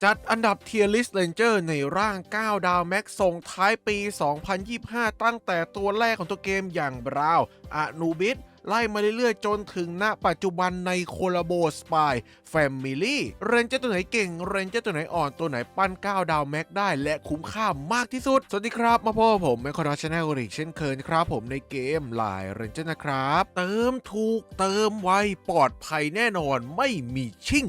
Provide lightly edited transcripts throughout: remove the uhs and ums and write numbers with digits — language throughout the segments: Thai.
จัดอันดับ Tier List Ranger ในร่าง 9 ดาวแม็กส่งท้ายปี 2025 ตั้งแต่ตัวแรกของตัวเกมอย่างบราวน์อนูบิสไล่มาเรื่อยๆ จนถึงณปัจจุบันในโคลาโบสปายแฟมิลี่เรนเจอร์ตัวไหนเก่งเรนเจอร์ตัวไหนอ่อนตัวไหนปั้น 9 ดาวแม็กได้และคุ้มค่ามากที่สุด สวัสดีครับ มาพบกับผมแมคคอนชาแนลอีกเช่นเคยครับผมในเกมลายเรนเจอร์นะครับ เติมถูกเติมไวปลอดภัยแน่นอนไม่มีชิ่ง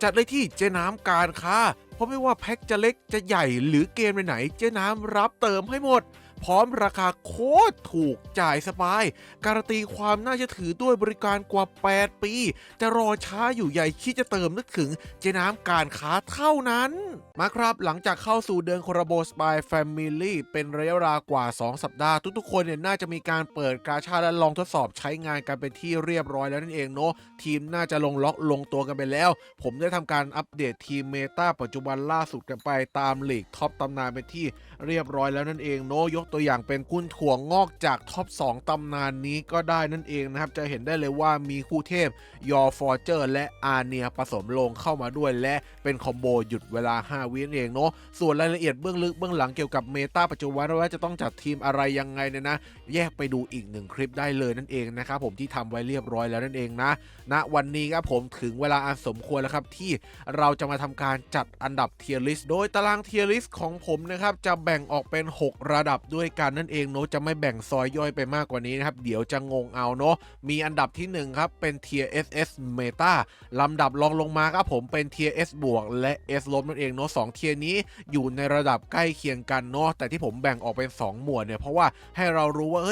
จัดเลยที่เจน้ำการค้าเพราะไม่ว่าแพ็คจะเล็กจะใหญ่หรือเกมไหนเจ๊น้ำรับเติมให้หมดพร้อมราคาโคตรถูกจ่ายสบายการันตีความน่าเชื่อถือด้วยบริการกว่า 8 ปีจะรอช้าอยู่ใหญ่คิดจะเติมนึกถึงเจ๊น้ำการค้าเท่านั้นมาครับหลังจากเข้าสู่เดือนโคราโบสปายแฟมิลี่เป็นระยะเวลากว่า 2 สัปดาห์ทุกๆคนเนี่ยน่าจะมีการเปิดกาชาและลองทดสอบใช้งานกันเป็นที่เรียบร้อยแล้วนั่นเองเนาะทีมน่าจะลงล็อกลงตัวกันไปแล้วผมได้ทำการอัปเดตทีมเมตาปัจจุบันล่าสุดกันไปตามลีกท็อปตำนานเป็นที่เรียบร้อยแล้วนั่นเองเนาะยกตัวอย่างเป็นกุ้นถั่วงอกจากท็อป 2 ตำนานนี้ก็ได้นั่นเองนะครับจะเห็นได้เลยว่ามีคู่เทพยอฟอร์เจอร์และอาเนียผสมลงเข้ามาด้วยและเป็นคอมโบหยุดเวลา 5 วินั่นเองเนาะส่วนรายละเอียดเบื้องลึกเบื้องหลังเกี่ยวกับเมตาปัจจุบันว่าจะต้องจัดทีมอะไรยังไงเนี่ยนะแยกไปดูอีก1คลิปได้เลยนั่นเองนะครับผมที่ทำไว้เรียบร้อยแล้วนั่นเองนะณวันนี้ครับผมถึงเวลาอันสมควรแล้วครับที่เราจะมาทำการจัดอันดับเทียร์ลิสต์โดยตารางเทียร์ลิสต์ของผมนะครับจะแบ่งออกเป็น6ระดับด้วยกันนั่นเองเนาะจะไม่แบ่งซอยย่อยไปมากกว่านี้นะครับเดี๋ยวจะงงเอาเนาะมีอันดับที่1ครับเป็นเทียร์ SS Meta ลำดับรองลงมาครับผมเป็นเทียร์ S บวกและ S ลบนั่นเองเนาะ2เทียร์นี้อยู่ในระดับใกล้เคียงกันเนาะแต่ที่ผมแบ่งออกเป็น2หมวดเนี่ยเพราะว่าให้เรารู้ว่า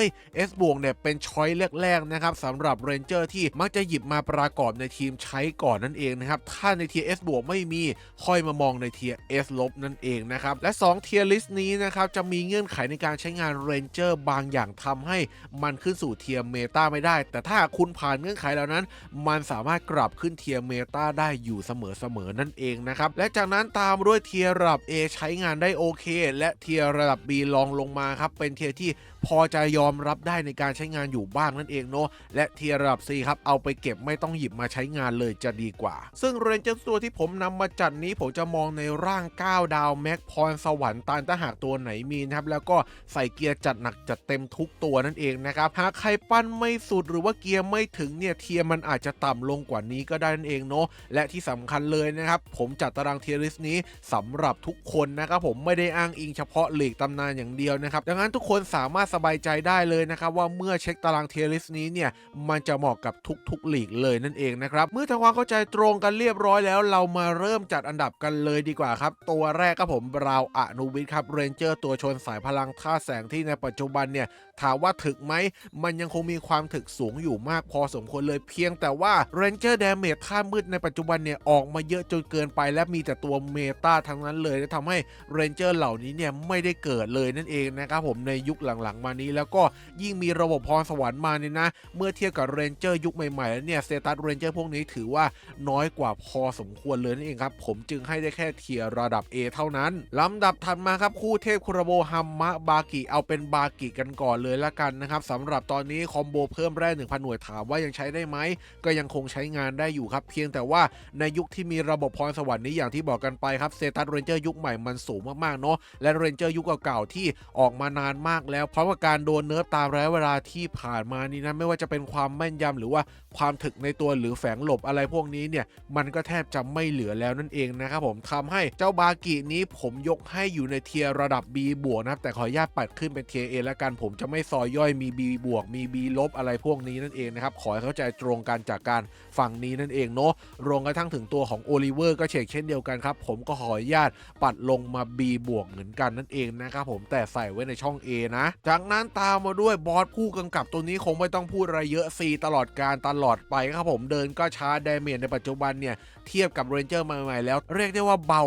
S บวกเนี่ยเป็นช้อยแรกๆนะครับสำหรับเรนเจอร์ที่มักจะหยิบมาประกอบในทีมใช้ก่อนนั่นเองนะครับถ้าในเทียร์ S บวกไม่มีค่อยมามองในเทียร์ S ลบนั่นเองนะครับและ2เทียร์ลิสต์นี้นะครับจะมีเงื่อนไขในการใช้งานเรนเจอร์บางอย่างทำให้มันขึ้นสู่เทียร์เมตาไม่ได้แต่ถ้าคุณผ่านเงื่อนไขเหล่านั้นมันสามารถกลับขึ้นเทียร์เมตาได้อยู่เสมอนั่นเองนะครับและจากนั้นตามด้วยเทียร์ระดับ A ใช้งานได้โอเคและเทียร์ระดับ B ลองลงมาครับเป็นเทียร์ที่พอจะยอมรับได้ในการใช้งานอยู่บ้างนั่นเองเนาะและเทียร์ระดับ C ครับเอาไปเก็บไม่ต้องหยิบมาใช้งานเลยจะดีกว่าซึ่งเรนเจอร์ตัวที่ผมนำมาจัดนี้ผมจะมองในร่าง 9 ดาวแม็กพรสวรรค์ตาถ้าหากตัวไหนมีนะครับแล้วก็ใส่เกียร์จัดหนักจัดเต็มทุกตัวนั่นเองนะครับหากใครปั้นไม่สุดหรือว่าเกียร์ไม่ถึงเนี่ยเทียร์มันอาจจะต่ำลงกว่านี้ก็ได้นั่นเองเนาะและที่สำคัญเลยนะครับผมจัดตารางเทียร์ลิสต์นี้สำหรับทุกคนนะครับผมไม่ได้อ้างอิงเฉพาะลีกตำนานอย่างเดียวนะครับดังนั้นทุกคนสามารถสบายใจได้เลยนะครับว่าเมื่อเช็คตารางเทียร์ลิสต์นี้เนี่ยมันจะเหมาะกับทุกลีกเลยนั่นเองนะครับเมื่อทำความเข้าใจตรงกันเรียบร้อยแล้วเรามาเริ่มจัดอันดับกันเลยดีกว่าครับตัวแรกครับผมบราวน์อนูบิสครับเรนเจอร์ตัวชนสายพลังท่าแสงที่ในปัจจุบันเนี่ยถามว่าถึกไหมมันยังคงมีความถึกสูงอยู่มากพอสมควรเลยเพียงแต่ว่า Ranger Damage ท่ามืดในปัจจุบันเนี่ยออกมาเยอะจนเกินไปและมีแต่ตัวเมตาทั้งนั้นเลยและทำให้ Ranger เหล่านี้เนี่ยไม่ได้เกิดเลยนั่นเองนะครับผมในยุคหลังๆมานี้แล้วก็ยิ่งมีระบบพรสวรรค์มาเนี่ยนะเมื่อเทียบกับ Ranger ยุคใหม่ๆแล้วเนี่ยสเตตัส Ranger พวกนี้ถือว่าน้อยกว่าพอสมควรเลยนั่นเองครับผมจึงให้ได้แค่เทียร์ระดับ A เท่านั้นลำดับถัดมาครับคู่เทพคุราโบฮัมมะบากิเอาเป็นบากิกันก่อนเลยละกันนะครับสำหรับตอนนี้คอมโบเพิ่มแร่ 1,000 หน่วยถามว่ายังใช้ได้ไหมก็ยังคงใช้งานได้อยู่ครับเพียงแต่ว่าในยุคที่มีระบบพรสวรรค์นี้อย่างที่บอกกันไปครับเซตัสเรนเจอร์ยุคใหม่มันสูงมากๆเนาะและเรนเจอร์ยุคเก่าๆที่ออกมานานมากแล้วเพราะว่าการโดนเนิร์ฟตามระยะเวลาที่ผ่านมานี่นะไม่ว่าจะเป็นความแม่นยำหรือว่าความถึกในตัวหรือแฝงหลบอะไรพวกนี้เนี่ยมันก็แทบจะไม่เหลือแล้วนั่นเองนะครับผมทำให้เจ้าบากินี้ผมยกให้อยู่ในเทียร์ระดับ B บวกนะครับแต่ขออนุญาตปัดขึ้นเป็นเทียร์ A แล้วกันผมจะไม่ซอยย่อยมี B บวกมี B ลบอะไรพวกนี้นั่นเองนะครับขอให้เข้าใจตรงกันจากการฝั่งนี้นั่นเองเนาะรวมกระทั่งถึงตัวของโอลิเวอร์ก็เช่นเดียวกันครับผมก็ขออนุญาตปัดลงมา B บวกเหมือนกันนั่นเองนะครับผมแต่ใส่ไว้ในช่อง A นะจากนั้นตามมาด้วยบอสผู้กำกับตัวนี้คงไม่ต้องพูดอะไรเยอะ C ตลอดการตลอดไปครับผมเดินก็ช้าดาเมจในปัจจุบันเนี่ยเทียบกับเรนเจอร์ใหม่ๆแล้วเรียกได้ว่าเบา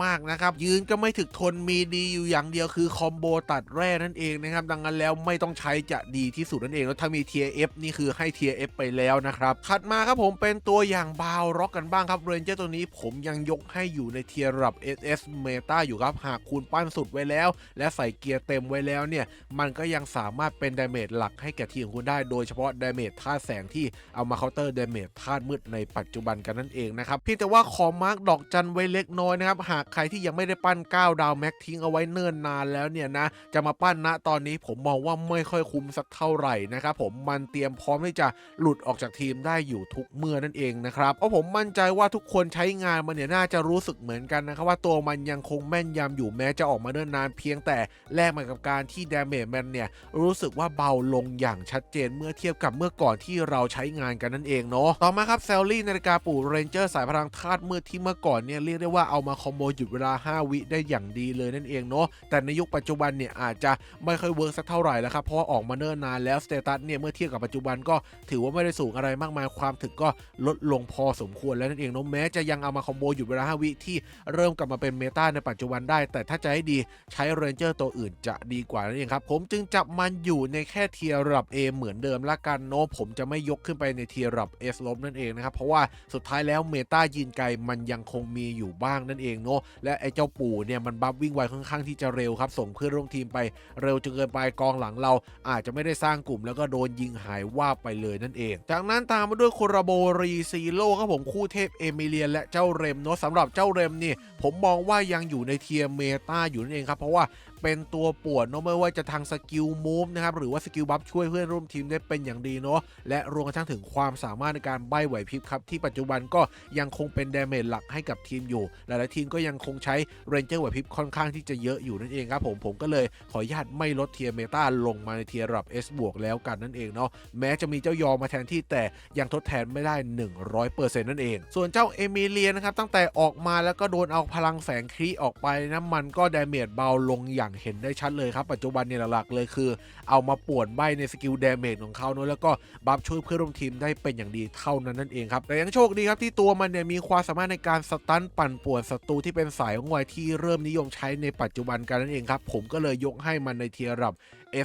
มากๆนะครับยืนก็ไม่ถึกทนมีดีอยู่อย่างเดียวคือคอมโบตัด แร่นั่นเองนะครับดังนั้นแล้วไม่ต้องใช้จะดีที่สุดนั่นเองแล้วถ้ามี Tier F นี่คือให้ Tier F ไปแล้วนะครับถัดมาครับผมเป็นตัวอย่างบาวร็อกกันบ้างครับเรนเจอร์ตัวนี้ผมยังยกให้อยู่ในเทียร์ระดับ SS Meta อยู่ครับหากคุณปั้นสุดไว้แล้วและใส่เกียร์เต็มไว้แล้วเนี่ยมันก็ยังสามารถเป็นดาเมจหลักให้แก่ทีมของคุณได้โดยเฉพาะดาเมจธาตุแสงที่เอามาเคาน์เตอร์ดาเมจธาตุมืดในปัจจุบันกันนั่นเองนะครับเพียงแต่ว่าขอมาร์กดอกจันไว้เล็กน้อยนะครับหากใครที่ยังไม่ได้ปั้น9ดาวแม็กทิ้งเอาไว้เนิ่นนานแล้วเนี่ยนะจะมาปั้นณตอนนี้ผมมองว่าไม่ค่อยคุ้มสักเท่าไหร่นะครับผมมันเตรียมพร้อมที่จะหลุดออกจากทีมได้อยู่ทุกเมื่อนั่นเองนะครับเพราะผมมั่นใจว่าทุกคนใช้งานมันเนี่ยน่าจะรู้สึกเหมือนกันนะครับว่าตัวมันยังคงแม่นยำอยู่แม้จะออกมาเนิ่นนานเพียงแต่แลกมากับการที่ดาเมจมันเนี่ยรู้สึกว่าเบาลงอย่างชัดเจนเมื่อเทียบกับเมื่อก่อนที่เราใช้งานกันนั่นเองเนาะต่อมาครับแซลลี่นาฬิกาปู่เรนเจอร์สายพลังธาตุมืดที่เมื่อก่อนเนี่ยเรียกได้ว่าเอามาคอมโบหยุดเวลา5 วิได้อย่างดีเลยนั่นเองเนาะแต่ในยุคปัจจุบันเนี่ยอาจจะไม่ค่อยเวิร์กสักเท่าไหร่แล้วครับเพราะว่าออกมาเนิ่นนานแล้วสเตตัสเนี่ยเมื่อเทียบกับปัจจุบันก็ถือว่าไม่ได้สูงอะไรมากมายความถึกก็ลดลงพอสมควรแล้วนั่นเองเนาะแม้จะยังเอามาคอมโบหยุดเวลา5 วิที่เริ่มกลับมาเป็นเมตาในปัจจุบันได้แต่ถ้าจะให้ดีใช้เรนเจอร์ตัวอื่นจะดีกว่านั่นเองครับผมจึงจับมันอยู่ในแค่เทียร์ระดับ A เหมือนเดิมละกันเนาะผมจะไม่ยกขึ้นไปในเทียร์ระดับ S ลบนั่นเองนะครับเพราะว่าสุดท้ายแล้วเมตายืนไกลมันยังคงมีอยู่บ้างนั่นเองเนาะและไอ้เจ้าปู่เนี่ยมันบัฟวิ่งไวค่อนข้างที่จะเร็วครับส่งเพื่อนร่วมทีมไปเร็วจนเกินไปกองหลังเราอาจจะไม่ได้สร้างกลุ่มแล้วก็โดนยิงหายว่าไปเลยนั่นเองจากนั้นตามมาด้วยโคราโบรีซีโร่ครับผมคู่เทพเอมิเลียนและเจ้าเรมเนาะสำหรับเจ้าเรมนี่ผมมองว่ายังอยู่ในเทียร์เมตาอยู่นั่นเองครับเพราะว่าเป็นตัวป่วนเนาะไม่ว่าจะทางสกิลมูฟนะครับหรือว่าสกิลบัฟช่วยเพื่อนร่วมทีมได้เป็นอย่างดีเนาะและรวมกระทั่งถึงความสามารถในการใบ้ไหวพริบครับที่ปัจจุบันก็ยังคงเป็นดาเมจหลักให้กับทีมอยู่หลายๆทีมก็ยังคงใช้เรนเจอร์ไหวพริบค่อนข้างที่จะเยอะอยู่นั่นเองครับผมก็เลยขออนุญาตไม่ลดเทียร์เมตาลงมาในเทียร์ระดับ S บวกแล้วกันนั่นเองเนาะแม้จะมีเจ้ายอมาแทนที่แต่ยังทดแทนไม่ได้ 100% นั่นเองส่วนเจ้าเอมิเลียนะครับตั้งแต่ออกมาแล้วก็โดนเอาพลังแสงครีออกไปนะมันก็ดาเมจเบาลงอย่างเห็นได้ชัดเลยครับปัจจุบันเนี่ยหลักๆเลยคือเอามาป่วนใบในสกิลดาเมจของเขาเนาะแล้วก็บัฟช่วยเพื่อนร่วมทีมได้เป็นอย่างดีเท่านั้นนั่นเองครับแต่ยังโชคดีครับที่ตัวมันเนี่ยมีความสามารถในการสตันปั่นป่วนศัตรูที่เป็นสายของวัยที่เริ่มนิยมใช้ในปัจจุบันกันนั่นเองครับผมก็เลยยกให้มันในเทียร์ระดับ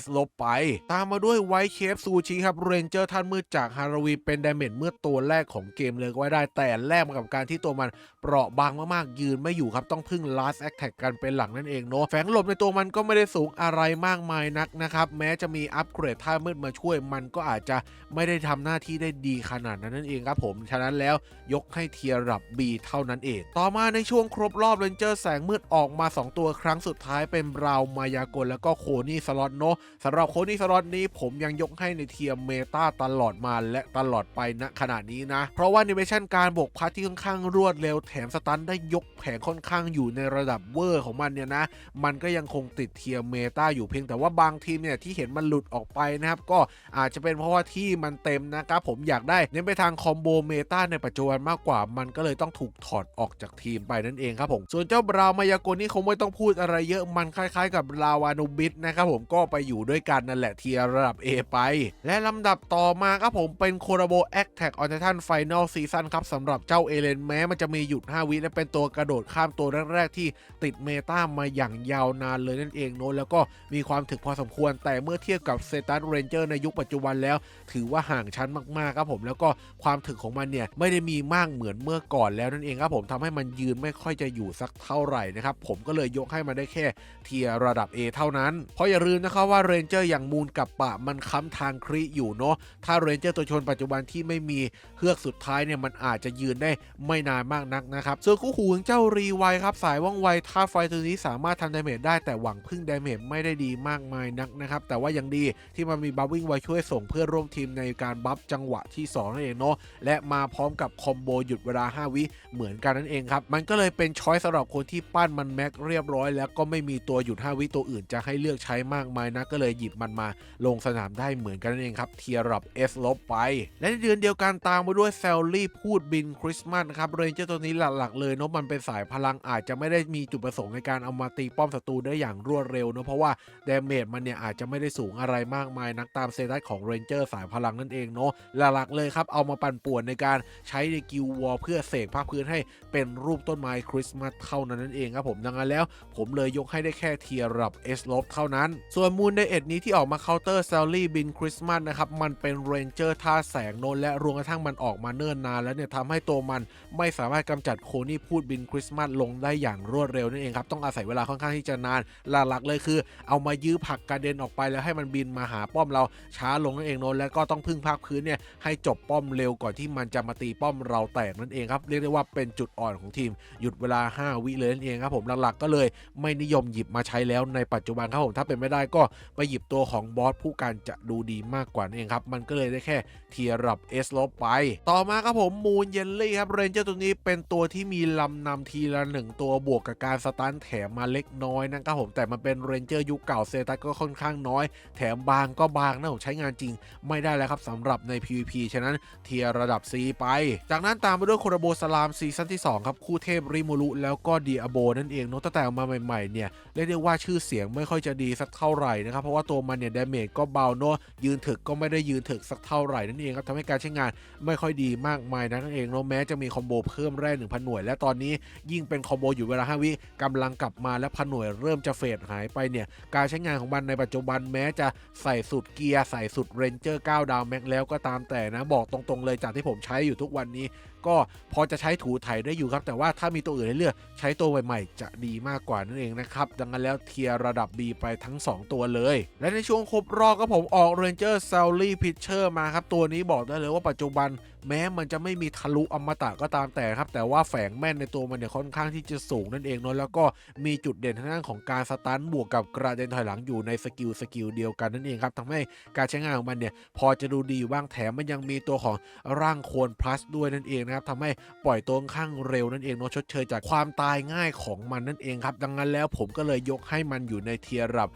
S ลบไปตามมาด้วยไวท์เคฟซูชิครับเรนเจอร์ท่านมืดจากฮาราวีเป็นดาเมจเมื่อตัวแรกของเกมเลยก็ว่าได้แต่แลกมากับการที่ตัวมันเปราะบางมากๆยืนไม่อยู่ครับต้องพึ่ง last attack กันเป็นหลักนั่นเองเนาะแฝงหลบในตัวมันก็ไม่ได้สูงอะไรมากมายนักนะครับแม้จะมีอัปเกรดท่ามืดมาช่วยมันก็อาจจะไม่ได้ทำหน้าที่ได้ดีขนาดนั้นนั่นเองครับผมฉะนั้นแล้วยกให้เทียร์ระดับ B เท่านั้นเองต่อมาในช่วงครบรอบเรนเจอร์แสงมืดออกมา2ตัวครั้งสุดท้ายเป็นบราวน์มายากลแล้วก็โคนี่สล็อตเนาะสำหรับโคนี่สล็อตนี้ผมยังยกให้ในเทียร์เมตาตลอดมาและตลอดไปณขณะนี้นะเพราะว่านิเมชั่นการบกพัดที่ค่อนข้างรวดเร็วแถมสตันได้ยกแผงค่อนข้างอยู่ในระดับเวอร์ของมันเนี่ยนะมันก็ยังคงติดเทียร์เมตาอยู่เพียงแต่ว่าบางทีมเนี่ยที่เห็นมันหลุดออกไปนะครับก็อาจจะเป็นเพราะว่าที่มันเต็มนะครับผมอยากได้เน้นไปทางคอมโบเมตาในปัจจุบันมากกว่ามันก็เลยต้องถูกถอดออกจากทีมไปนั่นเองครับผมส่วนเจ้าบราวน์มายากลนี่คงไม่ต้องพูดอะไรเยอะมันคล้ายๆกับบราวน์อานูบิสนะครับผมก็ไปอยู่ด้วยกันนั่นแหละเทียร์ระดับ A ไปและลำดับต่อมาครับผมเป็นโคราโบแอคแท็กออนไททันไฟนอลซีซั่นครับสำหรับเจ้าเอเลนแม้มันจะมีหยุด5 วิและเป็นตัวกระโดดข้ามตัวแรกๆที่ติดเมตามาอย่างยาวนานเลยนั่นเองโน้ตแล้วก็มีความถึกพอสมควรแต่เมื่อเทียบกับเซตัสเรนเจอร์ในยุคปัจจุบันแล้วถือว่าห่างชั้นมากๆครับผมแล้วก็ความถึกของมันเนี่ยไม่ได้มีมากเหมือนเมื่อก่อนแล้วนั่นเองครับผมทำให้มันยืนไม่ค่อยจะอยู่สักเท่าไหร่นะครับผมก็เลยยกให้มันได้แค่เทียร์ระดับ A เท่านั้นเพราะอย่าลืมนะครับว่าเรนเจอร์อย่างมูลกับปะมันค้ำทางครีอยู่เนาะถ้าเรนเจอร์ตัวชนปัจจุบันที่ไม่มีเฮือกสุดท้ายเนี่ยมันอาจจะยืนได้ไม่นานมากนักนะครับส่วนคู่หูของเจ้ารีไวครับสายว่องไวท่าไฟตัวนี้สามารถทำดาเมจได้แต่หวังพึ่งดาเมจไม่ได้ดีมากมายนักนะครับแต่ว่ายังดีที่มันมีบัฟวิ่งไวช่วยส่งเพื่อนร่วมทีมในการบัฟจังหวะที่2นั่นเองเนาะและมาพร้อมกับคอมโบหยุดเวลา5 วิเหมือนกันนั่นเองครับมันก็เลยเป็นช้อยสำหรับคนที่ปั้นมันแม็กเรียบร้อยแล้วก็ไม่มีตัวหยุด5 วิตัวอื่นจะให้เลือกใช้มากมายนะก็เลยหยิบมันมาลงสนามได้เหมือนกันนั่นเองครับเทียร์ระดับ S ลบไปและในเดือนเดียวกันตามมาด้วยแซลลี่พูดบินคริสต์มาสนะครับเรนเจอร์ตัวนี้หลักๆเลยเนาะมันเป็นสายพลังอาจจะไม่ได้มีจุดประสงค์ในการเอามาตีป้อมศัตรูได้อย่าง อย่างรวดเร็วเนาะเพราะว่าดาเมจมันเนี่ยอาจจะไม่ได้สูงอะไรมากมายนักตามสเตตัสของเรนเจอร์สายพลังนั่นเองเนาะหลักๆเลยครับเอามาปั่นป่วนในการใช้ในกิลวอร์เพื่อเสกภาคพื้นให้เป็นรูปต้นไม้คริสต์มาสเท่านั้นนั่นเองครับผมดังนั้นแล้วผมเลยยกให้ได้แค่เทียร์ระดับ S ลบเท่านั้นส่วนมูนไดเอทนี้ที่ออกมาเคาน์เตอร์แซลลี่บินคริสต์มาสนะครับมันเป็นเรนเจอร์ท่าแสงโนนและรวมกระทั่งมันออกมาเนิ่นนานแล้วเนี่ยทำให้ตัวมันไม่สามารถกำจัดโคนี่พูดบินคริสต์มาสลงได้อย่างรวดเร็วนั่นเองครับต้องอาศัยเวลาค่อนข้างที่จะนานหลักๆเลยคือเอามายื้อผลักกระเด็นออกไปแล้วให้มันบินมาหาป้อมเราช้าลงนั่นเองโนนแล้วก็ต้องพึ่งภาคพื้นเนี่ยให้จบป้อมเร็วก่อนที่มันจะมาตีป้อมเราแตกนั่นเองครับเรียกได้ว่าเป็นจุดอ่อนของทีมหยุดเวลา5วิเลยนั่นเองครับผมหลักๆก็เลยไม่นิยมหยิบมาใช้แล้วในปัจจุบันครับผมถ้าเป็นไม่ได้ก็ไปหยิบตัวของบอสผู้การจะดูดีมากกว่านั่นเองครับมันก็เลยได้แค่เทียร์ระดับ S ลบไปต่อมาครับผมมูนเยลลี่ครับเรนเจอร์ตัวนี้เป็นตัวที่มีลำนำทีละ1ตัวบวกกับการสตันแถมมาเล็กน้อยนะครับผมแต่มันเป็นเรนเจอร์ยุคเก่าเซตัสก็ค่อนข้างน้อยแถมบางก็บางนะผมใช้งานจริงไม่ได้แล้วครับสำหรับใน PVP ฉะนั้นเทียร์ระดับ C ไปจากนั้นตามไปด้วยโคราโบสลามซีซั่นที่2ครับคู่เทพริมูรุแล้วก็ดีอาโบนั่นเองเนาะตั้งแต่ออกมาใหม่ๆเนี่ยเรียกได้ว่าชื่อเสียงไม่ค่อยจะดีสักเท่าไหร่นะครับเพราะว่าตัวมันเนี่ยดาเมจก็เบาเนาะยืนถึกก็ไม่ได้ยืนถึกสักเท่าไหร่นั่นเองครับทำให้การใช้งานไม่ค่อยดีมากมายนั่นเองเนาะแม้จะมีคอมโบเพิ่มแร่ 1,000 หน่วยและตอนนี้ยิ่งเป็นคอมโบอยู่เวลา5วิกำลังกลับมาและพันหน่วยเริ่มจะเฟดหายไปเนี่ยการใช้งานของมันในปัจจุบันแม้จะใส่สุดเกียร์ใส่สุดเรนเจอร์9ดาวแม็กแล้วก็ตามแต่นะบอกตรงๆเลยจากที่ผมใช้อยู่ทุกวันนี้ก็พอจะใช้ถูไถได้อยู่ครับแต่ว่าถ้ามีตัวอื่นให้เลือกใช้ตัวใหม่ๆจะดีมากกว่านั่นเองนะครับดังนั้นแล้วเทียร์ระดับ B ไปทั้ง2ตัวเลยและในช่วงครบรอบก็ผมออกเรนเจอร์แซลลี่พิชเชอร์มาครับตัวนี้บอกได้เลยว่าปัจจุบันแม้มันจะไม่มีทะลุอมตะก็ตามแต่ครับแต่ว่าแฝงแม่นในตัวมันเนี่ยค่อนข้างที่จะสูงนั่นเองเนาะแล้วก็มีจุดเด่นทางด้านของการสตันบวกกับกระเด็นถอยหลังอยู่ในสกิลเดียวกันนั่นเองครับทำให้การใช้งานของมันเนี่ยพอจะดูดีอยู่บ้างแถมมันยังมีตัวของร่างโคลน plus ด้วยนั่นเองนะครับทำให้ปล่อยตัวข้างเร็วนั่นเองเนาะชดเชยจากความตายง่ายของมันนั่นเองครับดังนั้นแล้วผมก็เลยยกให้มันอยู่ในเทียร์ระดับ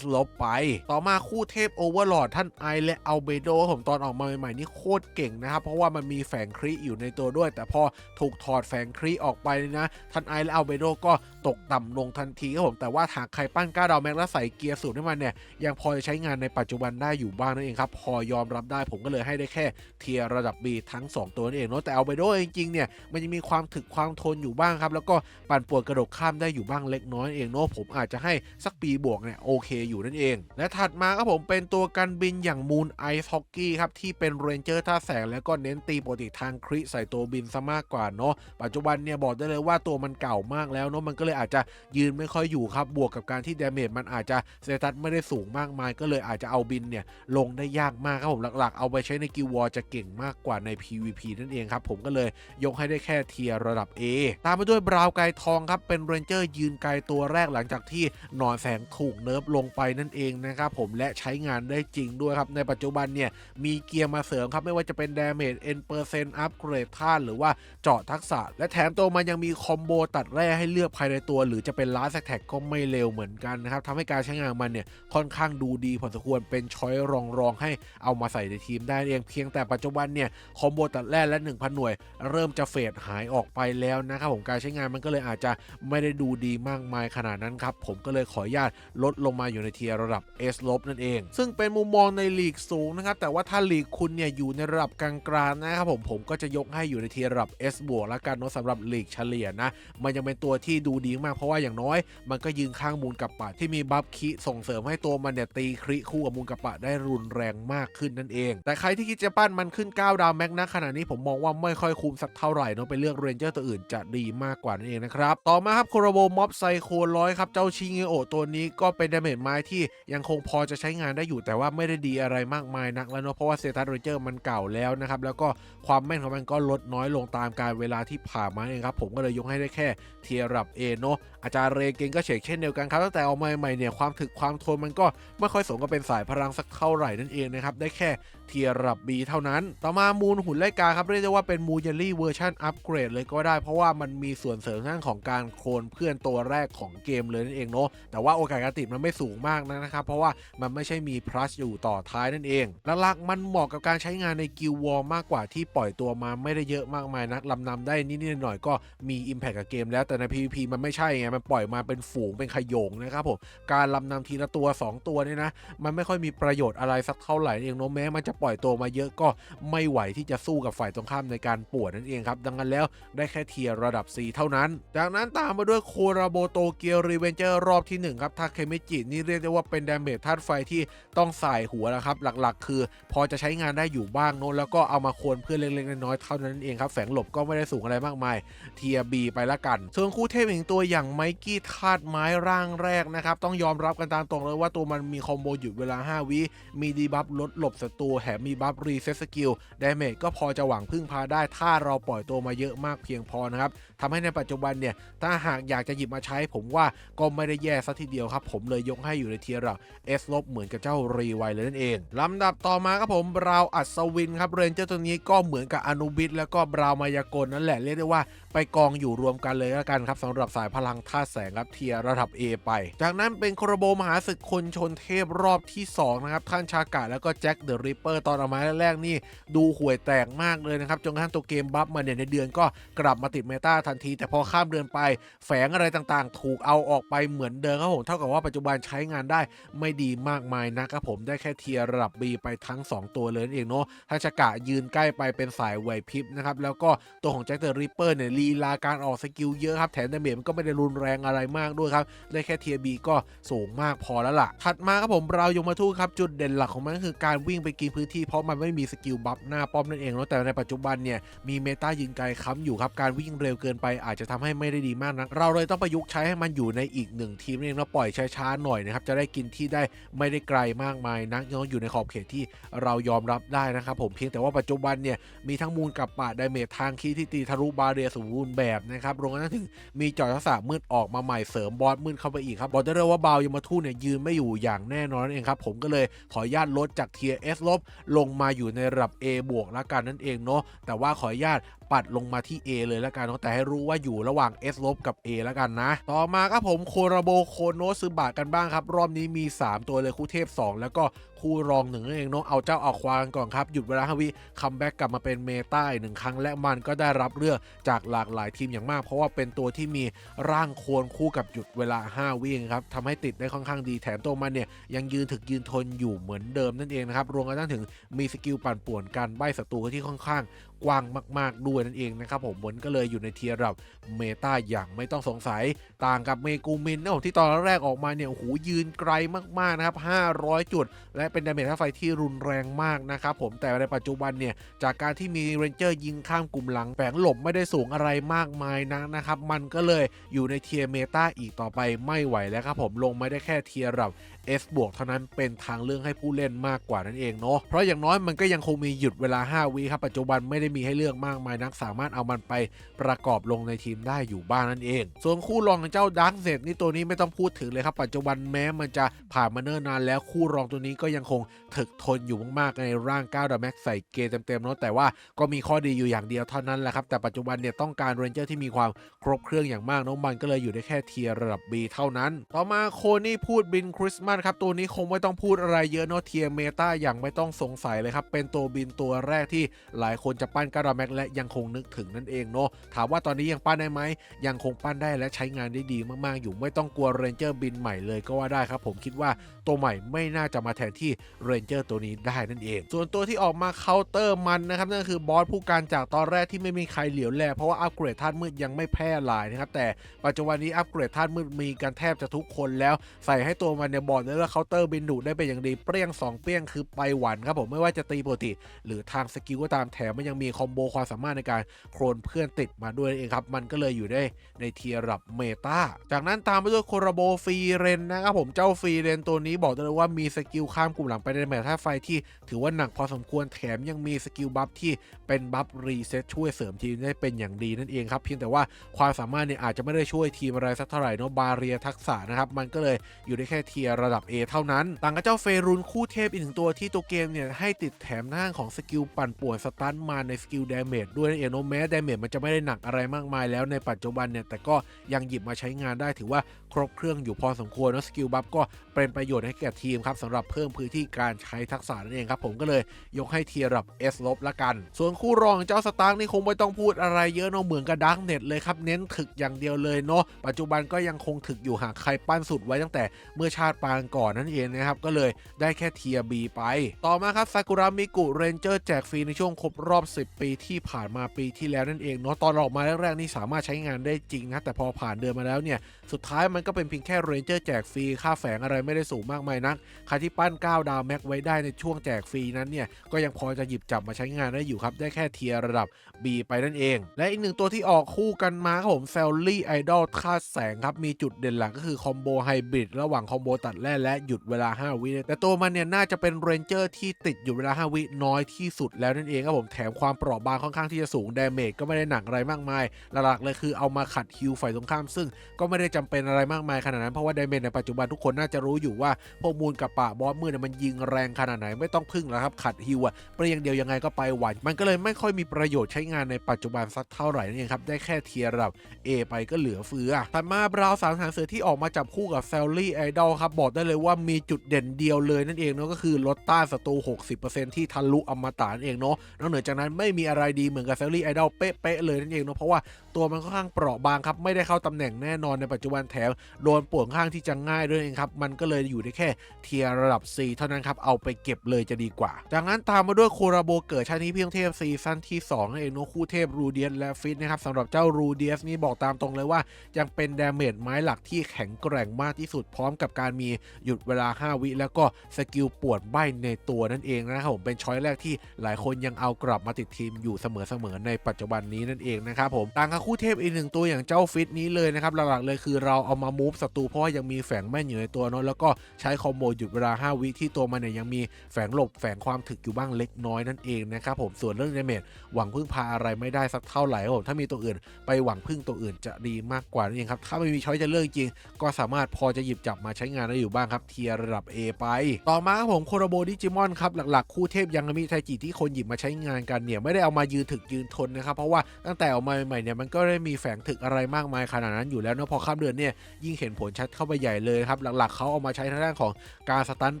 S ลบไปต่อมาคู่เทพโอเวอร์ลอร์ดท่านไอและอัลเบโดผมตอนออกมาใหม่ๆนี่โคตรเก่งนะครับเพราะว่ามันมีแฝงครีอยู่ในตัวด้วยแต่พอถูกถอดแฝงครีออกไปนะท่านไอและอัลเบโดก็ตกต่ำลงทันทีครับผมแต่ว่าหากใครปั้นก้าดาวแม็กแล้วใส่เกียร์สูตรให้มันเนี่ยยังพอจะใช้งานในปัจจุบันได้อยู่บ้างนั่นเองครับพอยอมรับได้ผมก็เลยให้ได้แค่เทียร์ระดับ B ทั้ง2ตัวนั่นเองเนาะแต่อัลเบโดจริงๆเนี่ยมันยังมีความถึกความทนอยู่บ้างครับแล้วก็ปั่นป่วนกระโดดข้ามได้อยู่บ้างเล็กน้อยเองเนาะผมอาจจะให้สัก B บวกเนี่ยโอเคอยู่นั่นเองและถัดมาครับผมเป็นตัวกันบินอย่างมูนไอซ์ฮอกกี้ครับที่เป็นเรนเจอร์ท่าแสงแล้วก็เน้นตีปกติทางคริใส่ตัวบินซะมากกว่าเนาะปัจจุบันเนี่ยบอกได้เลยว่าตัวมันเก่ามากแล้วเนาะมันก็เลยอาจจะยืนไม่ค่อยอยู่ครับบวกกับการที่ดาเมจมันอาจจะสเตตัสไม่ได้สูงมากมายก็เลยอาจจะเอาบินเนี่ยลงได้ยากมากครับผมหลักๆเอาไปใช้ในกิลวอร์จะเก่งมากกว่าใน PVP นั่นเองครับผมก็เลยยกให้ได้แค่เทียร์ระดับ A ตามไปด้วยบราวน์ไกทองครับเป็นเรนเจอร์ยืนไกลตัวแรกหลังจากที่หนอนแสงถูกเนิร์ฟลงไปนั่นเองนะครับผมและใช้งานได้จริงด้วยครับในปัจจุบันเนี่ยมีเกียร์มาเสริมครับไม่ว่าจะเป็น damage n percent อัปเกรดท่านหรือว่าเจาะทักษะและแถมตัวมันยังมีคอมโบตัดแร่ให้เลือกภายในตัวหรือจะเป็นลาสแท็กก็ไม่เร็วเหมือนกันนะครับทำให้การใช้งานมันเนี่ยค่อนข้างดูดีพอสมควรเป็นช้อยรองให้เอามาใส่ในทีมได้เองเพียงแต่ปัจจุบันเนี่ยคอมโบตัดแร่และ 1,000 หน่วยเริ่มจะเฟดหายออกไปแล้วนะครับผมการใช้งานมันก็เลยอาจจะไม่ได้ดูดีมากมายขนาดนั้นครับผมก็เลยขออนุญาตลดลงมาอยู่ในเทียร์ระดับ S ลบนั่นเองซึ่งเป็นมุมมองในลีกสูงนะครับแต่ว่าถ้าลีกคุณเนี่ยอยู่ในระดับกลางๆนะครับผมก็จะยกให้อยู่ในเทียร์ระดับ S บวกแล้วกันเนาะสำหรับลีกเฉลี่ยนะมันยังเป็นตัวที่ดูดีมากเพราะว่าอย่างน้อยมันก็ยืนข้างมูลกับปะที่มีบัฟคิส่งเสริมให้ตัวมันเนี่ยตีคริคู่กับมูลกับปะได้รุนแรงมากขึ้นนั่นเองแต่ใครที่คิดจะปั้นมันขึ้น9ดาวแม็กนะขณะนี้ผมมองว่าไม่ค่อยคุ้มสักเท่าไหร่เนาะไปเลือกเรนเจอร์ตัวอื่นจะดีมากกว่านั่นเองนะครับต่อมาครับโคโรโบม็อบไซโคร้อยครับเจ้าชิเงโอตัวนี้ก็เป็นดาเมจไม้ที่ยังคงพอจะใช้งานได้อยู่แต่ว่าไม่ได้ดีอะไรมากมายนักแล้วเนาะเพราะว่าเซตัสเรนเจอร์มันเก่าแล้วนะครับแล้วก็ความแม่นของมันก็ลดน้อยลงตามการเวลาที่ผ่านมาเองครับผมก็เลยยกให้ได้แค่เทียร์ระดับ A เนาะอาจารย์เรเกนก็เฉกเช่นเดียวกันครับตั้งแต่ออกมาใหม่เนี่ยความถึกความทนมันก็ไม่ค่อยสมกับเป็นสายพลังสักเท่าไหร่นั่นเองนะครับได้แค่เทียร์ระดับ B เท่านั้นต่อมามูลหุ่นไล่กาครับเรียกได้ว่าเป็นมูเยลลี่เวอร์ชันอัปเกรดเลยก็ได้เพราะว่ามันมีส่วนเสริมทางของการโคลนเพื่อนตัวแรกของเกมเลยนั่นเองเนาะแต่ว่าโอกาสการติดมันไม่สูง สูงมากนะครับเพราะว่ามันไม่ใช่มี plus อยู่ต่อท้ายนั่นเองหลักๆมันเหมาะกับการใช้งานในกิลด์วอร์มากกว่าที่ปล่อยตัวมาไม่ได้เยอะมากมายนักลำนำได้นิดๆหน่อยๆก็มี impact กับเกมแล้วแต่ใน PVP มันไม่ใช่ไงมันปล่อยมาเป็นฝูงเป็นขโยงนะครับผมการลำนำทีละตัว2ตัวเนี่ยนะมันไม่ค่อยมีประโยชน์อะไรสักเท่าไหร่เองเนาะแม้มันจะปล่อยตัวมาเยอะก็ไม่ไหวที่จะสู้กับฝ่ายตรงข้ามในการป่วนนั่นเองครับดังนั้นแล้วได้แค่เทียร์ระดับ C เท่านั้นจากนั้นตามมาด้วยโคราโบโตเกียวรีเวนเจอร์รอบที่1ครับทาเคมิจินี่เรียกได้ว่าเป็นดาเมจธาตุไฟที่ต้องใส่หัวแล้วครับหลักๆคือพอจะใช้งานได้อยู่บ้างโน้นแล้วก็เอามาควรเพื่อเล็กๆน้อยๆเท่านั้นเองครับแฝงหลบก็ไม่ได้สูงอะไรมากมายเทียร์ B ไปละกันส่วนคู่เทพอีกตัวอย่างไมกี้ธาตุไม้ร่างแรกนะครับต้องยอมรับกันตามตรงเลยว่าตัวมันมีคอมโบหยุดเวลา5 วิมีดีบัฟลดหลบศัตรูแถมมีบัฟรีเซ็ตสกิลดาเมจก็พอจะหวังพึ่งพาได้ถ้าเราปล่อยตัวมาเยอะมากเพียงพอนะครับทำให้ในปัจจุบันเนี่ยถ้าหากอยากจะหยิบมาใช้ผมว่าก็ไม่ได้แย่ซะทีเดียวครับผมเลยยกให้อยู่ในเทียร์ S ลบเหมือนกับเจ้ารีไวเลยนั่นเองลำดับต่อมาครับผมบราวอัศวินครับเรนเจอร์ตัวนี้ก็เหมือนกับอนุบิสแล้วก็บราวมายากลนั่นแหละเรียกได้ว่าไปกองอยู่รวมกันเลยแล้วกันครับสำหรับสายพลังธาตุแสงครับเทียร์ระดับ A ไปจากนั้นเป็นโคราโบมหาศึกคนชนเทพรอบที่2นะครับท่านชากะแล้วก็แจ็คเดอะริปเปอร์ตอนออกมาแรกๆนี่ดูห่วยแตกมากเลยนะครับจนกระทั่งตัวเกมบัฟมาเนี่ยในเดือนก็กลับมาติดเมตาทันทีแต่พอข้ามเดือนไปแฝงอะไรต่างๆถูกเอาออกไปเหมือนเดิมครับผมเท่ากับว่าปัจจุบันใช้งานได้ไม่ดีมากมายนะครับผมได้แค่เทียร์ระดับ B ไปทั้ง2ตัวเลยนั่นเองเนาะท่านชากะยืนใกล้ไปเป็นสายไหวพริบนะครับแล้วก็ตัวของแจ็คเดอะริปเปอร์เนี่ยลีลาการออกสกิลเยอะครับแถมดาเมจมันก็ไม่ได้รุนแรงอะไรมากด้วยครับได้แค่เทียร์ B ก็สูงมากพอแล้วล่ะถัดมาครับผมเรายมทูตครับจุดเด่นหลักของมันก็คือการวิ่งไปกินพื้นที่เพราะมันไม่มีสกิลบัฟหน้าป้อมนั่นเองเนาะแต่ในปัจจุบันเนี่ยมีเมตายืนไกลค้ำอยู่ครับการวิ่งเร็วเกินไปอาจจะทำให้ไม่ได้ดีมากนักเราเลยต้องประยุกต์ใช้ให้มันอยู่ในอีก1ทีมเองแล้วปล่อยช้าๆหน่อยนะครับจะได้กินที่ได้ไม่ได้ไกลมากมายนักอยู่ในขอบเขตที่เรายอมรับได้นะครับผมเพียงแต่ว่าปัจจุบันเนี่ยมีทั้งมูลกับปะดาเมจทางคีที่ตีทะลุบาเรียสมบูรณ์แบบนะครับรวมทั้งถึงมีจอทักษะมืดออกมาใหม่เสริมบอสมืดเข้าไปอีกครับบอกได้เลยว่าบาวยมาทูเนี่ยยืนไม่อยู่อย่างแน่นอนนั่นเองครับผมก็เลยขออนุญาตลดจากเทียร์ S ลบลงมาอยู่ในระดับ A บวกละกันนั่นเองเนาะแต่ว่าขออนุญาตปัดลงมาที่ A เลยละกันเนาะแต่ให้รู้ว่าอยู่ระหว่าง S ลบกับ A ละกันนะต่อมาครับผมโคราโบโคโนซึบะกันบ้างครับรอบนี้มี3ตัวเลยคู่เทพ2แล้วก็คู่รอง1นั่นเองเนาะเอาเจ้าออกควางก่อนครับหยุดเวลา5 วิคัมแบ็กกลับมาเป็นเมตาอีก1 ครั้งและมันก็ได้รับเลือกจากหลากหลายทีมอย่างมากเพราะว่าเป็นตัวที่มีร่างโคนคู่กับหยุดเวลา5 วิครับทำให้ติดได้ค่อนข้างดีแถมตัวมันเนี่ยยังยืนถึกยืนทนอยู่เหมือนเดิมนั่นเองนะครับรวมกันถึงมีสกิลปั่นป่วนการใบ้ศัตรูที่ค่อนข้างกว้างมากๆด้วยนั่นเองนะครับผมมันก็เลยอยู่ในเทียร์ระดับเมตาอย่างไม่ต้องสงสัยต่างกับเมกูมินที่ตอนแรกออกมาเนี่ยโอ้โหยืนไกลมากๆนะครับ500 จุดและเป็นดาเมจธาตุไฟที่รุนแรงมากนะครับผมแต่ในปัจจุบันเนี่ยจากการที่มีเรนเจอร์ยิงข้ามกลุ่มหลังแฝงหลบไม่ได้สูงอะไรมากมายนะครับมันก็เลยอยู่ในเทียร์เมตาอีกต่อไปไม่ไหวแล้วครับผมลงไม่ได้แค่เทียร์ระดับ S บวกเท่านั้นเป็นทางเลือกให้ผู้เล่นมากกว่านั่นเองเนาะเพราะอย่างน้อยมันก็ยังคงมีหยุดเวลา5 วิครับปัจจุบันไม่ได้มีให้เลือกมากมายนักสามารถเอามันไปประกอบลงในทีมได้อยู่บ้างนั่นเองส่วนคู่รองของเจ้าดาร์กเซตนี่ตัวนี้ไม่ต้องพูดถึงเลยครับปัจจุบันแม้มันจะผ่านมาเนิ่นนานแล้วคู่รองตัวนี้ก็ยังคงถึกทนอยู่มากๆในร่าง9ดาแม็กใส่เกเต็มๆเนาะแต่ว่าก็มีข้อดีอยู่อย่างเดียวเท่านั้นแหละครับแต่ปัจจุบันเนี่ยต้องการเรนเจอร์ที่มีความครบเครื่องอย่างมากเนาะมันก็เลยอยู่ได้แค่เทียร์ระดับ B เท่านั้นต่อมาโคนี่พูดบินคริสต์มาสครับตัวนี้คงไม่ต้องพูดอะไรเยอะเนาะเทียร์เมตาอย่างไม่ต้องสงสัยเลยครับเป็นตัวบินตัวแรกที่หลายคนจะปั้น9ดาแม็กและยังคงนึกถึงนั่นเองเนาะถามว่าตอนนี้ยังปั้นได้ไหมยังคงปั้นได้และใช้งานได้ดีมากๆอยู่ไม่ต้องกลัวเรนเจอร์บินใหม่เลยก็ว่าได้ครับผมคิดว่าตัวใหม่ไม่น่าจะมาแทนที่เรนเจอร์ตัวนี้ได้นั่นเองส่วนตัวที่ออกมาเคาน์เตอร์มันนะครับนั่นคือบอสผู้การจากตอนแรกที่ไม่มีใครเหลียวแลเพราะว่าอัปเกรดธาตุมืดยังไม่แพร่หลายนะครับแต่ปัจจุบันนี้อัปเกรดธาตุมืดมีกันแทบจะทุกคนแล้วใส่ให้ตัวมันเนี่ยบอกเลยว่าเคาน์เตอร์บินดุได้เป็นอย่างดีเปรี้ยง2เปรี้ยงคือไปหวันครับผมไม่ว่าจะตีปกติหรือทางสกิลก็ตามแถมมันยังมีคอมโบความสามารถในการโคลนเพื่อนติดมาด้วยเองครับมันก็เลยอยู่ได้ในเทียร์ระดับเมตาจากนั้นตามไปด้วยโคราโบฟรีเรนนะครับผมเจ้าฟรีเรนตัวนี้บอกเลยว่ามีสกิลข้ามกลุ่มหลังไปในแมตช์ธาตุไฟที่ถือว่าหนักพอสมควรแถมยังมีสกิลบัฟที่เป็นบัฟรีเซ็ตช่วยเสริมทีมได้เป็นอย่างดีนั่นเองครับเพียงแต่ว่าความสามารถเนี่ยอาจจะไม่ได้ช่วยทีมอะไรสักเท่าไหร่เนาะบาเรียทักษะนะครับมันก็เลยอยู่ได้แค่เทียร์ระดับ A เท่านั้นต่างกับเจ้าเฟรุนคู่เทพอีก1ตัวที่ตัวเกมเนี่ยให้ติดแถมหน้าของสกิลปั่นป่วนสตันมาใน สกิลดาเมจด้วยนั่นเองเนาะแม้ดาเมจมันจะไม่ได้หนักอะไรมากมายแล้วในปัจจุบันเนี่ยแต่ก็ยังหยิบมาใช้งานได้ถือว่าครบเครื่องอยู่พอสมควรเนาะสกิลบัฟก็เป็นประโยชน์ให้แก่ทีมครับสำหรับเพิ่มพื้นที่การใช้ทักษะนั่นเองครับผมก็เลยยกให้เทียร์ระดับ S ลบละกันส่วนคู่รองเจ้าสตาร์กนี่คงไม่ต้องพูดอะไรเยอะเนาะเหมือนกับดาร์กเน็ตเลยครับเน้นถึกอย่างเดียวเลยเนาะปัจจุบันก็ยังคงถึกอยู่หากใครปั้นสุดไว้ตั้งแต่เมื่อชาติปางก่อนนั่นเองนะครับก็เลยได้แค่เทียร์ B ไปต่อมาครับซากุระมิกุเรนเจอร์แจกฟรีในช่วงครบรอบ10 ปีที่ผ่านมาปีที่แล้วนั่นเองเนาะตอนออกมาแรกๆนี่สามารถใช้งานได้จริงนะแต่พอผ่านเดือนมาแล้วเนี่ยสุดท้ายมันก็เป็นเพียงแค่เรนเจอร์แจกฟรีค่าแฝงอะไรไม่ได้สูงมากมายนักใครที่ปั้น9ดาวแม็กไว้ได้ในช่วงแจกฟรีนั้นเนี่ยก็ยังพอจะหยิบจับมาใช้งานได้อยู่ครับได้แค่เทียร์ระดับ B ไปนั่นเองและอีกหนึ่งตัวที่ออกคู่กันมาครับผม Fairy Idol ธาตุแสงครับมีจุดเด่นหลักก็คือคอมโบไฮบริดระหว่างคอมโบตัดแร่และหยุดเวลา5วิแต่ตัวมันเนี่ยน่าจะเป็นเรนเจอร์ที่ติดหยุดเวลา5วิน้อยที่สุดแล้วนั่นเองครับผมแถมความเปราะบางค่อนข้างที่จะสูงดาเมจก็ไม่ได้หนักอะไรมากมายหลักๆเลยคือเอามาขัดฮิลฝ่ายตรงข้ามซึ่งก็ไม่ได้จำเป็นอะไรมากมายขนาดนั้นเพราะว่าดาเมจในปัจจุบันทุกคนน่าจะรู้อยู่ว่าพวกมูลกับป่าบอสมืดมันยิงแรงขนาดไหนไม่ต้องพึ่งแล้วครับขัดฮิลอะเปรี้ยงเดียวยังไงก็ไปหวันมันก็เลยไม่ค่อยมีประโยชน์ใช้งานในปัจจุบันสักเท่าไหร่นั่นเองครับได้แค่เทียร์ระดับ A ไปก็เหลือเฟือถัดมาบราวน์3หางเสือที่ออกมาจับคู่กับ Fairy Idol ครับบอกได้เลยว่ามีจุดเด่นเดียวเลยนั่นเองเนาะก็คือลดต้านศัตรู 60% ที่ทะลุอมตะนั่นเองเนาะนอกเหนือจากนั้นไม่มีอะไรดีเหมือนกับ Fairy Idol เป๊ะๆเลยนั่นเองเนาะเพราะว่าตัวมันค่อนข้างเปราะบางครับไม่ได้เข้าตำแหน่งแน่นอนในปัจจุบันแถมโดนป่วนข้างที่จะง่ายด้วยเองครับมันก็เลยอยู่ได้แค่เทียร์ระดับ C เท่านั้นครับเอาไปเก็บเลยจะดีกว่าจากนั้นตามมาด้วยโคราโบเกิดชาตินี้เพียงเทพซีซั่นที่2นั่นเองเนาะคู่เทพรูเดียสและฟิตนะครับสำหรับเจ้ารูเดียสนี่บอกตามตรงเลยว่ายังเป็นดาเมจไม้หลักที่แข็งแกร่งมากที่สุดพร้อมกับการมีหยุดเวลา5วิแล้วก็สกิลปวดใบในตัวนั่นเองนะครับผมเป็นช้อยแรกที่หลายคนยังเอากลับมาติดทีมอยู่เสมอในปัจจุบันนี้นั่นเองนะครับผมต่างกับคู่เทพอีกหนึ่งตัวอย่างเจ้าฟิตนี้เลยนะครับหลักๆเลยคือเราเอามามูฟศัตรูเพราะว่ายังมีแฝงแม่นอยู่ในตัวเนาะแล้วก็ใช้คอมโบหยุดเวลา5วิที่ตัวมันเนี่ยยังมีแฝงหลบแฝงความถึกอยู่บ้างเล็กน้อยนั่นเองนะครับผมส่วนเรื่องดาเมจหวังพึ่งพาอะไรไม่ได้สักเท่าไหร่ครับผมถ้ามีตัวอื่นไปหวังพึ่งตัวอื่นจะดีมากกว่านั่นเองครับถ้าไม่มีช้อยจะเลือกจริงก็สามารถพอจะหยิบจับมาใช้งานได้อยู่บ้างครับเทียร์ระดับ A ไปต่อมาครับผมโคโรโบดิจิมอนครับหลักๆคู่เทพยังมิไทจิที่คนหยิบมาใช้งานกันเนี่ยไม่ได้เอามายืนถึกยืนทนนะครับเพราะว่าตั้งแต่ออกมาใหม่ๆเนี่ยมันก็ได้มีแฝงถึกอะไรมากมายขนาดนั้นอยู่แล้วเนาะพอข้ามเดือนเนี่ยยิ่งเห็นผลชัดเข้าไปใหญ่เลยครับหลักๆเขาเอามาใช้ทางด้านของการสตัน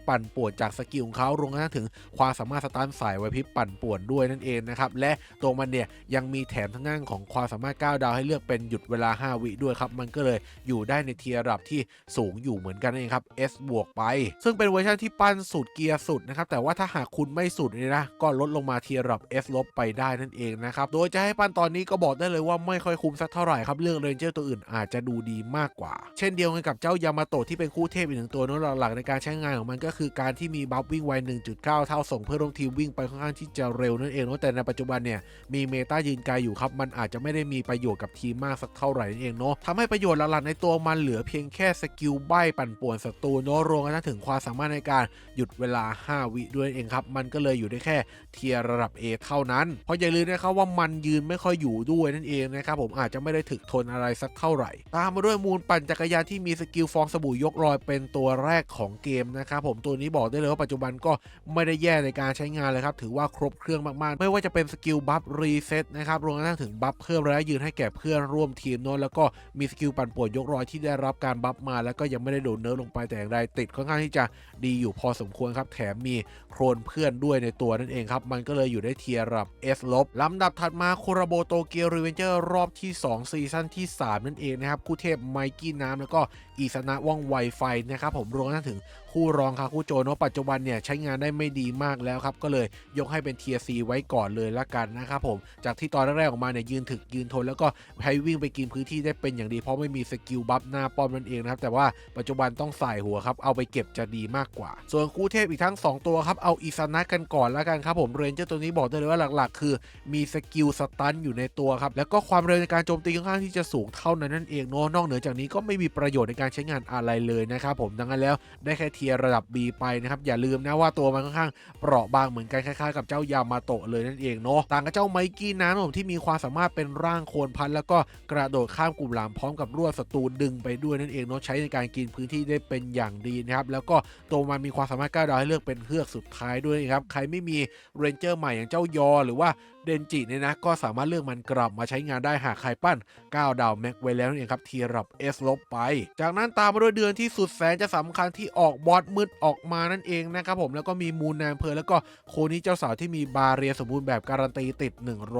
ปั่นป่วนจากสกิลของเขารวมถึงความสามารถสตันสายไวพริบปั่นป่วนด้วยนั่นเองนะครับและตัวมันเนี่ยยังมีแถมทางด้านของความสามารถ9ดาวให้เลือกเป็นหยุดเวลา5วิด้วยครับมันก็เลยอยู่ได้ในเทียร์ระดับที่สูงอยู่เหมือนกันเองครับ S บวกไปซึ่งเป็นเวอร์ชันที่ปั้นสุดเกียร์สุดนะครับแต่ว่าถ้าหากคุณไม่สุดเนี่ยนะก็ลดลงมาเทียร์ระดับ S ลบไปได้นั่นเองนะครับโดยจะให้ปั้นตอนนี้ก็บอกได้เลยว่าไม่ค่อยคุ้มสักเท่าไหร่ครับเรื่องเรนเจอร์ตัวอื่นอาจจะดูดีมากกว่าเช่นเดียวกันกับเจ้ายามาโตะที่เป็นคู่เทพอีกหนึ่งตัวเนาะหลักๆในการใช้งานของมันก็คือการที่มีบัฟวิ่งไว 1.9 เท่าส่งเพื่อนร่วมทีมวิ่งไปค่อนข้างที่จะเร็วนั่นเองเนาะแต่ในปัจจุบันเนี่ยมีเมตายืนไกลอยู่ครับมันอาจจะไม่ได้มีประโยชน์กับทีมมากสักเท่าไหร่นั่นเองเนาะทำให้ประโยชน์หลักๆในตัวมันเหลือเพียงแค่สกิลใบปั่นป่วนศัตรูเนาะรวมกันถึงความสามารถในการหยุดเวลา5วิด้วยเองครับมันก็เลยอยู่ได้แค่เทียร์ระดับ A เท่านั้นเพราะอย่าลืมนะครับว่ามันยืนไม่ค่อยอยู่ด้วยนั่นเองนะครับผมอาจจะไม่ได้ถึกทนอะไรสักเท่าไหร่ตามมาด้วยมูลปั่นจักรยานที่มีสกิลฟองสบู่ยกลอยเป็นตัวแรกของเกมนะครับผมตัวนี้บอกได้เลยว่าปัจจุบันก็ไม่ได้แย่ในการใช้งานเลยครับถือว่าครบเครื่องมากๆไม่ว่าจะเป็นสกิลบัฟรีเซ็ตนะครับรวมถึงบัฟเพิ่มระยะยืนให้แก่เพื่อนร่วมทีมโน้นแล้วก็มีสกิลปั่นป่วนยกลอยที่ได้รับการบัฟมาแล้วก็ยังไม่ได้โดนเนิร์ฟลงไปแต่อย่างใดติดค่อนข้างที่จะดีอยู่พอสมควรครับแถมมีโครนเพื่อนด้วยในตัวนั่นเองครับมันก็เลยอยู่ได้เทียร์ระดับ S ลบลำดับถัดมาโคราโบโตเกียวรีเวนเจอร์รอบที่2ซีซั่นที่3นั่นเองนะครับคู่เทพไมกี้น้ำแล้วก็อิสนะว่องไวไฟนะครับผมรวมถึงคู่รองคาคุโจโนะปัจจุบันเนี่ยใช้งานได้ไม่ดีมากแล้วครับก็เลยยกให้เป็นเทียร์ C ไว้ก่อนเลยละกันนะครับผมจากที่ตอนแรกๆออกมาเนี่ยยืนถึกยืนทนแล้วก็ให้วิ่งไปกินพื้นที่ได้เป็นอย่างดีเพราะไม่มีสกิลบัฟหน้าป้อมนั่นเองนะครับแต่ว่าปัจจุบันต้องใส่หัวครับเอาไปเก็บจะดีมากกว่าส่วนคู่เทพอีกทั้ง2ตัวครับเอาอิสนะกันก่อนละกันครับผมเรนเจอร์ตัวนี้บอกได้เลยว่าหลักๆคือมีสกิลสตันอยู่ในตัวครับแล้วก็ความเร็วในการโจมตีค่อนข้างที่จะสูงเท่านั้นนั่นเองเนาะนอกเหนือจากนี้ก็ไม่มีประโยชน์ในการใช้งานอะไรเลยนะครับผมดังนั้นแล้วได้แค่เทียร์ระดับ B ไปนะครับอย่าลืมนะว่าตัวมันค่อนข้างเปราะบางเหมือนกันคล้ายๆกับเจ้ายามาโตะเลยนั่นเองเนาะต่างกับเจ้าไมกี้น้ำผมที่มีความสามารถเป็นร่างโคลนพันแล้วก็กระโดดข้ามกลุ่มหลามพร้อมกับรวดศัตรูดึงไปด้วยนั่นเองเนาะใช้ในการกินพื้นที่ได้เป็นอย่างดีนะครับแล้วก็ตัวมันมีความสามารถ9ดาวให้เลือกเป็นเฮือกสุดท้ายด้วยครับใครไม่มีเรนเจอร์ใหม่อย่างเจ้ายอหรือว่า เดนจิเนี่ยนะก็สามารถเลือกมันกลับมาใช้งานได้หากใครปั้น9ดาวแม็กไว้แล้วนั่นเองครับเทียร์ระดับ S ลบไปจากนั้นตามมาด้วยเดือนที่สุดแสนจะสำคัญที่ออกบอสมืดออกมานั่นเองนะครับผมแล้วก็มีมูนแนมเพอแล้วก็โคนี้เจ้าสาวที่มีบาเรียสมบูรณ์แบบการันตีติด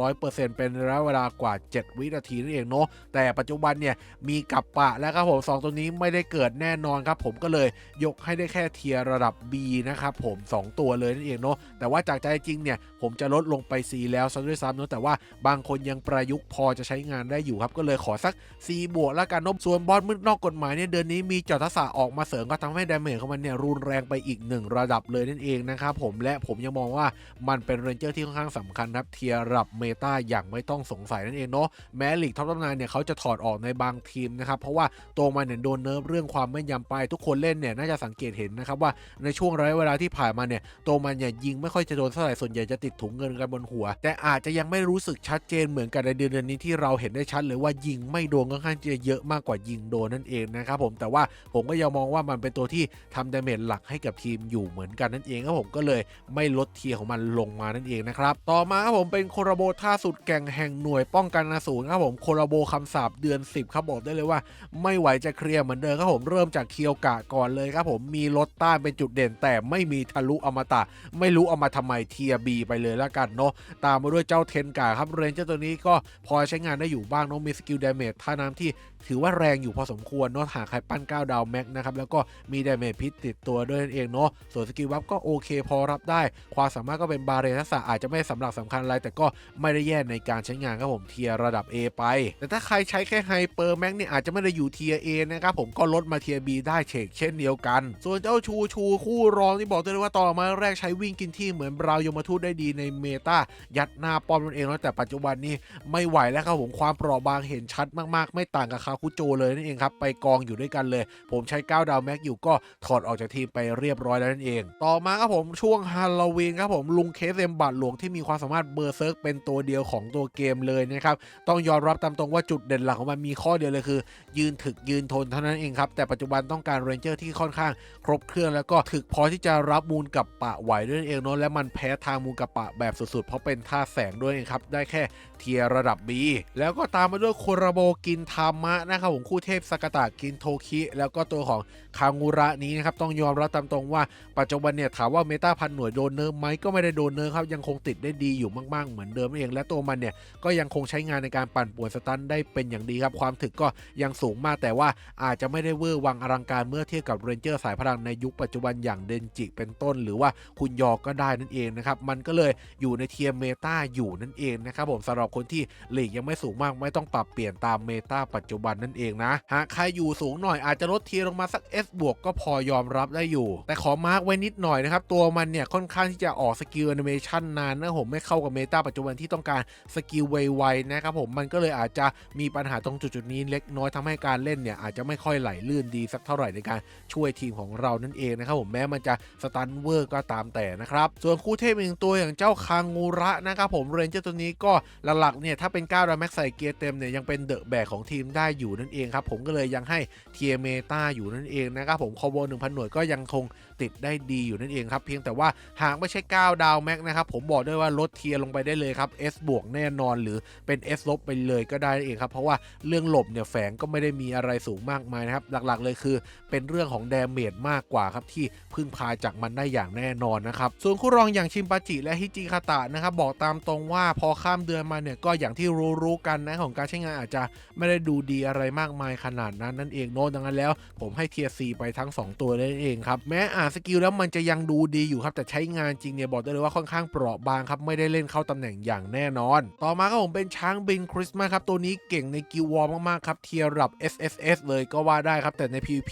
100% เป็นระยะเวลากว่า7วินาทีนั่นเองเนาะแต่ปัจจุบันเนี่ยมีกับปะแล้วครับผม2ตัวนี้ไม่ได้เกิดแน่นอนครับผมก็เลยยกให้ได้แค่เทียร์ระดับ B นะครับผม2ตัวเลยนั่นเองเนาะแต่ว่าจากใจจริงเนี่ยผมจะลดลงไป C แล้วซะด้วยซ้ำเนาะแต่ว่าบางคนยังประยุกต์พอจะใช้งานได้อยู่ครับก็เลยขอสัก C บวกแล้วกันเนาะส่วนบอสมืดนอกกฎหมายเนี่ยเดือนนี้มีเจาะทักษะออกมาเสริมก็ทำให้ดาเมจของมันเนี่ยรุนแรงไปอีก1ระดับเลยนั่นเองนะครับผมและผมยังมองว่ามันเป็นเรนเจอร์ที่ค่อนข้างสำคัญครับเทียร์ระดับเมตาอย่างไม่ต้องสงสัยนั่นเองเนาะแม้ลีกท็อปตำนานเนี่ยเขาจะถอดออกในบางทีมนะครับเพราะว่าตัวมันเนี่ยโดนเนิร์ฟเรื่องความแม่นยำไปทุกคนเล่นเนี่ยน่าจะสังเกตเห็นนะครับว่าในช่วงระยะเวลาที่ผ่านมาเนี่ยตัวมันเนี่ยยิงไม่ค่อยจะโดนเท่าไหร่ส่วนใหญ่จะติดถุงเงินกันบนหัวแต่อาจจะยังไม่รู้สึกชัดเจนเหมือนกับในเดือนนี้ที่เราเห็นได้ชัดเลยว่ายิงไม่โดนค่อนข้างจะเยอะมากกว่ายิงโดนนั่นเองนะครับผมแต่ว่าผมก็ยังมองว่ามันเป็นตัวที่ทำดาเมจหลักให้กับทีมอยู่เหมือนกันนั่นเองครับผมก็เลยไม่ลดเทียร์ของมันลงมานั่นเองนะครับต่อมาครับผมเป็นโคราโบท่าสุดแก่งแห่งหน่วยป้องกันอสูรครับผมโคราโบคำสาปเดือน10ครับบอกได้เลยว่าไม่ไหวจะเคลียร์เหมือนเดิมครับผมเริ่มจากเคียวกะก่อนเลยครับผมมีลดต้านเป็นจุดเด่นแต่ไม่มีทะลุอมตะไม่รู้เอามาทำไมเทียร์ B ไปเลยแล้วกันเนาะตามมาด้วยเจ้าเทนกะครับเรนเจอร์ตัวนี้ก็พอใช้งานได้อยู่บ้างเนาะมีสกิลดาเมจท่าน้ำที่ถือว่าแรงอยู่พอสมควรเนาะหากใครปั้น9ดาวแม็กนะครับแล้วก็มีดาเมจพิษติดตัวด้วยนั่นเองเนาะส่วนสกิลวับก็โอเคพอรับได้ความสามารถก็เป็นบาเรทักษะอาจจะไม่สำหรับสำคัญอะไรแต่ก็ไม่ได้แย่ในการใช้งานครับผมเทียร์ระดับ A ไปแต่ถ้าใครใช้แค่ไฮเปอร์แม็กเนี่ยอาจจะไม่ได้อยู่เทียร์ A นะครับผมก็ลดมาเทียร์ B ได้เช่นเดียวกันส่วนเจ้าชูคู่รองที่บอกได้เลยว่าต่อมาแรกใช้วิ่งกินที่เหมือนบราวยมทูตได้ดีในเมตายัดหน้าป้อมนั่นเองแล้วแต่ปัจจุบันนี้ไม่ไหวแล้วครับผมความเปราะบางเห็นชัดมากๆไม่ต่างกับคาคุโจเลยนั่นเองครับไปกองอยู่ด้วยกันเลยผมใช้9ดาวแม็กอยู่ก็ถอดออกจากทีมไปเรียบร้อยแล้วนั่นเองต่อมาครับผมช่วงฮาโลวีนครับผมลุงเคสเซมบัตหลวงที่มีความสามารถเบอร์เซิร์กเป็นตัวเดียวของตัวเกมเลยนะครับต้องยอมรับตามตรงว่าจุดเด่นหลักของมันมีข้อเดียวเลยคือยืนถึกยืนทนเท่านั้นเองครับแต่ปัจจุบันต้องการเรนเจอร์ที่ค่อนข้างครบเครื่องแล้วก็ถึกพอที่จะรับมูลกับปะไหวด้วยเองเนาะและมันแพ้ทางมูลกับปะแบบสุดๆเพราะเป็นท่าแสงด้วยครับได้แค่เทียร์ระดับ B แล้วก็ตามมาด้วยโคราโบกินทามะนะครับผมคู่เทพสกตะกินโทคิแล้วก็ตัวของคางูระนี้นะครับต้องยอมรับตามตรงว่าปัจจุบันเนี่ยถามว่าเมตาพันหน่วยโดนเนิร์ฟไหมก็ไม่ได้โดนเนิร์ฟครับยังคงติดได้ดีอยู่มากๆเหมือนเดิมเองและตัวมันเนี่ยก็ยังคงใช้งานในการปั่นป่วนสตันได้เป็นอย่างดีครับความถึกก็ยังสูงมากแต่ว่าอาจจะไม่ได้เวอร์วังอลังการเมื่อเทียบกับเรนเจอร์สายพลังในยุคปัจจุบันอย่างเดนจิเป็นต้นหรือว่าคุณยอก็ได้นั่นเองนะครับมันก็เลยอยู่ในเทียร์เมตาอยู่นั่นเองนะครับผมสำหรับคนที่ลีกยังไม่สูงมากไม่ต้องปรับเปลี่ยนตามเมตาปัจจุบันนั่นเองนะหากใครอยู่สูงหน่อยอาจจะลดเทียร์ลงมาสัก S บวกก็พอยอมรับได้อยู่แต่ขอมาร์กไว้นิดหน่อยนะครับตัวมันเนี่ยค่อนข้างที่จะออกสกิลแอนิเมชันนานนะผมไม่เข้ากับเมตาปัจจุบันที่ต้องการสกิลไวๆนะครับผมมันก็เลยอาจจะมีปัญหาตรงจุดๆนี้เล็กน้อยทำให้การเล่นเนี่ยอาจจะไม่ค่อยไหลลื่นดีสักเท่าไหร่ในการช่วยทีมของเรานั่นเองนะครับผมแม้มันจะสตันเวอร์ก็ตามแต่นะครับส่วนคู่เทพอีกตัวอย่างเจ้าคางูระนะครับผมเรนเจอร์ตัวนี้ก็หลักๆเนี่ยถ้าเป็น9ดาวแม็กใส่เกียร์เต็มเนี่ยยังเป็นเดอะแบกของทีมได้อยู่นั่นเองครับผมก็เลยยังให้เทียเมตาอยู่นั่นเองนะครับผมคอโบ 1,000 หน่วยก็ยังคงติดได้ดีอยู่นั่นเองครับเพียงแต่ว่าหากไม่ใช่9ดาวแม็กนะครับผมบอกได้ว่าลดเทียร์ลงไปได้เลยครับ S บวกแน่นอนหรือเป็น S ลบไปเลยก็ได้เองครับเพราะว่าเรื่องหลบเนี่ยแฝงก็ไม่ได้มีอะไรสูงมากมายนะครับหลักๆเลยคือเป็นเรื่องของดาเมจมากกว่าครับที่พึ่งพาจากมันได้อย่างแน่นอนนะครับส่วนคู่รองอย่างชิมปาจิและฮิจิคาตะนะครับบอกตามตรงว่าพอข้ามเดือนมาเนี่ยก็อย่างที่รู้กันนะของการใช้งานอาจจะไม่ได้ดูดีอะไรมากมายขนาดนั้นนั่นเองโน้ตดังนั้นแล้วผมให้เทียร์ C ไปทั้ง2ตัวนั่นเองครับแม้สกิลแล้วมันจะยังดูดีอยู่ครับแต่ใช้งานจริงเนี่ยบอกได้เลยว่าค่อนข้างเปราะบางครับไม่ได้เล่นเข้าตำแหน่งอย่างแน่นอนต่อมาครับผมเป็นช้างบินคริสต์มาสครับตัวนี้เก่งในกิลวอร์มากๆครับเทียร์ระดับ SSS เลยก็ว่าได้ครับแต่ใน PVP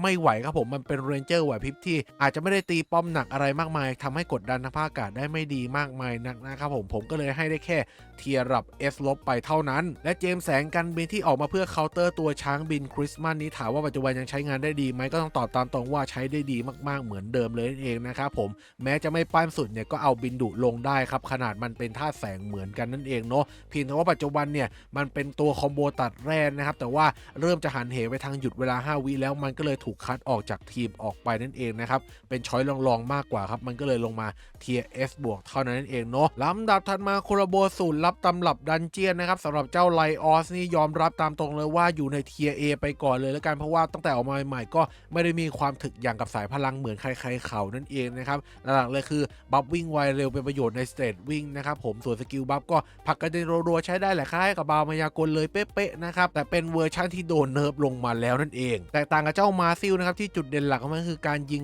ไม่ไหวครับผมมันเป็นเรนเจอร์ไหวพริบที่อาจจะไม่ได้ตีป้อมหนักอะไรมากมายทำให้กดดันทางภาคอากาศได้ไม่ดีมากมายนักนะครับผมก็เลยให้ได้แค่เทียร์ระดับ S ลบไปเท่านั้นและเจมแสงกันบินที่ออกมาเพื่อ เคาน์เตอร์ตัวช้างบินคริสต์มาสนี้ถามว่าปัจจุบันยังใช้งานได้ดีไหมก็ต้องตอบตามตรงว่าใช้ได้ดีมากๆเหมือนเดิมเลยนั่นเองนะครับผมแม้จะไม่ปั้นสุดเนี่ยก็เอาบินดุลงได้ครับขนาดมันเป็นธาตุแสงเหมือนกันนั่นเองเนาะเพียงแต่ว่าปัจจุบันเนี่ยมันเป็นตัวคอมโบตัดแร่นะครับแต่ว่าเริ่มจะหันเหไปทางหยุดเวลา5วิแล้วมันก็เลยถูกคัดออกจากทีมออกไปนั่นเองนะครับเป็นช้อยลองๆมากกว่าครับมันก็เลยลงมาเทียร์ S บวกเท่านั้นนั่นเองเนาะลำดับถัดมาโคราโบสูตรลับตำรับดันเจียนนะครับสำหรับเจ้าไลออสนี่ยอมรับตามตรงเลยว่าอยู่ในเทียร์ A ไปก่อนเลยแล้วกันเพราะว่าตั้งแต่ออกมาใหม่ๆก็ไม่ได้มีความถึกอย่างกับสายพลังเหมือนใครๆเขานั่นเองนะครับหลักๆเลยคือบัฟวิ่งไวเร็วเป็นประโยชน์ในสเตจวิ่งนะครับผมส่วนสกิลบัฟก็ผักกระเด็นรัวๆใช้ได้แหละคล้ายกับบาวมายากลเลยเป๊ะๆนะครับแต่เป็นเวอร์ชันที่โดนเนิร์ฟลงมาแล้วนั่นเองแตกต่างกับเจ้ามาซิลนะครับที่จุดเด่นหลักของมันคือการยิง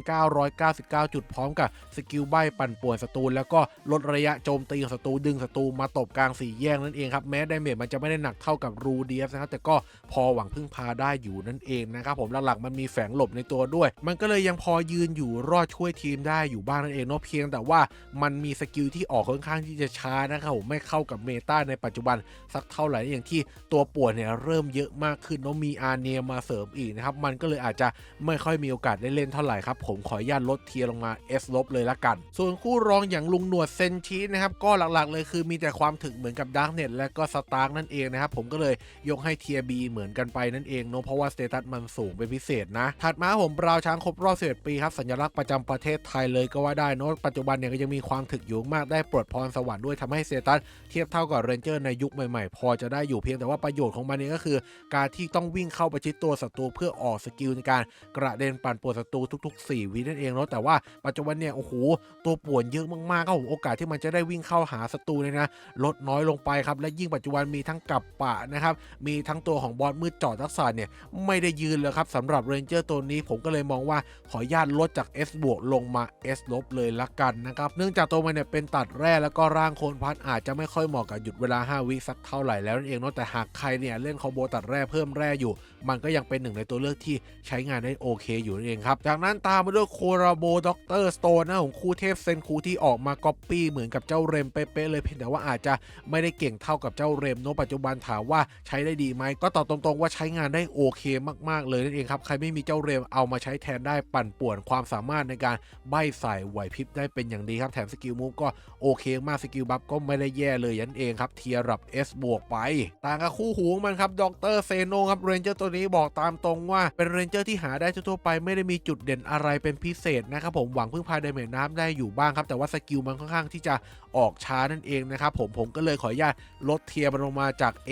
999จุดพร้อมกับสกิลใบปั่นป่วนศัตรูแล้วก็ลดระยะโจมตีของศัตรูดึงศัตรูมาตบกลางสี่แยกนั่นเองครับแม้ดาเมจมันจะไม่ได้หนักเท่ากับรูเดียสนะครับแต่ก็พอหวังพึ่งพาได้อยู่นั่นเองนะครับผมหลักๆมันมีแฝงหลบในตัวด้วยมันก็เลยยังพอยืนอยู่รอดช่วยทีมได้อยู่บ้างนั่นเองเนาะเพียงแต่ว่ามันมีสกิลที่ออกค่อนข้างที่จะช้านะครับผมไม่เข้ากับเมตาในปัจจุบันสักเท่าไหร่อย่างที่ตัวป่วนเนี่ยเริ่มเยอะมากขึ้นเนาะมีอาเนียมาเสริมอีกนะครับมันก็เลยอาจจะไม่ค่อยมีโอกาสได้เล่นเท่าไหร่ครับผมขออนุญาตลดเทียร์ลงมา S ลบเลยละกันส่วนคู่รองอย่างลุงหนวดเซนชีนะครับก็หลักๆเลยคือมีแต่ความถึกเหมือนกับดาร์กเน็ตและก็สตาร์กนั่นเองนะครับผมก็เลยยกให้เทียร์ B เหมือนกันไปนั่นเองเนาะเพราะว่าสเตตัสมันสูงเป็นพิเศษนะถัดมาผมบราวช้างครบรอบ11ปีครับสัญลักษณ์ประจำประเทศไทยเลยก็ว่าได้เนาะปัจจุบันเนี่ยก็ยังมีความถึกอยู่มากได้ปลดพรสวรรค์ด้วยทำให้สเตตัสเทียบเท่ากับเรนเจอร์ในยุคใหม่ๆพอจะได้อยู่เพียงแต่ว่าประโยชน์ของมันเนี่ยก็คือการที่ต้องวิ่งเข้าประชิดตัวศัตรูเพื่อออกสกิลในการกระเด็นปั่นป่วนศัตรูทุกๆ4วินั่นเองเนาะแต่ว่าปัจจุบันเนี่ยโอ้โหตัวป่วนเยอะมากๆครับผมโอกาสที่มันจะได้วิ่งเข้าหาศัตรูเนี่ยนะลดน้อยลงไปครับและยิ่งปัจจุบันมีทั้งกับปะนะครับมีทั้งตัวของบอสมืดจอดทักษะเนี่ยไม่ได้ยืนเลยครับสำหรับเรนเจอร์ตัวนี้ผมก็เลยมองว่าขออนุญาตลดจาก S บวกลงมา S ลบเลยละกันนะครับเนื่องจากตัวมันเนี่ยเป็นตัดแร่แล้วก็ร่างโคนพัดอาจจะไม่ค่อยเหมาะกับหยุดเวลา5วิสักเท่าไหร่แล้วนั่นเองเนาะแต่หากใครเนี่ยเล่นคอมโบตัดแร่เพิ่มแร่อยู่มันก็ยังเป็นหนึ่งในตัวเลือกที่ใช้งานได้โอเคอยู่นั่นเองครับจากนั้นตามมาด้วยโคราโบด็อกเตอร์สโตนนะของคู่เทพเซนคูที่ออกมาก๊อปปี้เหมือนกับเจ้าเรมเป๊ะๆเลยเพียงแต่ว่าอาจจะไม่ได้เก่งเท่ากับเจ้าเรมเนาะปัจจุบันถามว่าใช้ได้ดีไหมก็ตอบตรงๆว่าใช้งานได้โอเคมากๆเลยนั่นเองครับใครไม่มีเจ้าเรมเอามาใช้แทนได้ปั่นป่วนความสามารถในการใบ้ใส่ไหวพริบได้เป็นอย่างดีครับแถมสกิลมูฟก็โอเคมากสกิลบัฟก็ไม่ได้แย่เลยนั่นเองครับเทียร์รับ S บวกไปต่างกับคู่หูมันครับด็อกเตอร์เซโนครับเรนเจอร์ตัวนี้บอกตามตรงว่าเป็นเรนเจอร์ที่หาได้ทั่วไปไม่ได้มีจุดเด่นอะไรเป็นพิเศษนะครับผมหวังพึ่งพาดาเมจน้ำได้อยู่บ้างครับแต่ว่าสกิลมันค่อนข้างที่จะออกช้านั่นเองนะครับผมก็เลยขออนุญาตลดเทียร์มันลงมาจาก A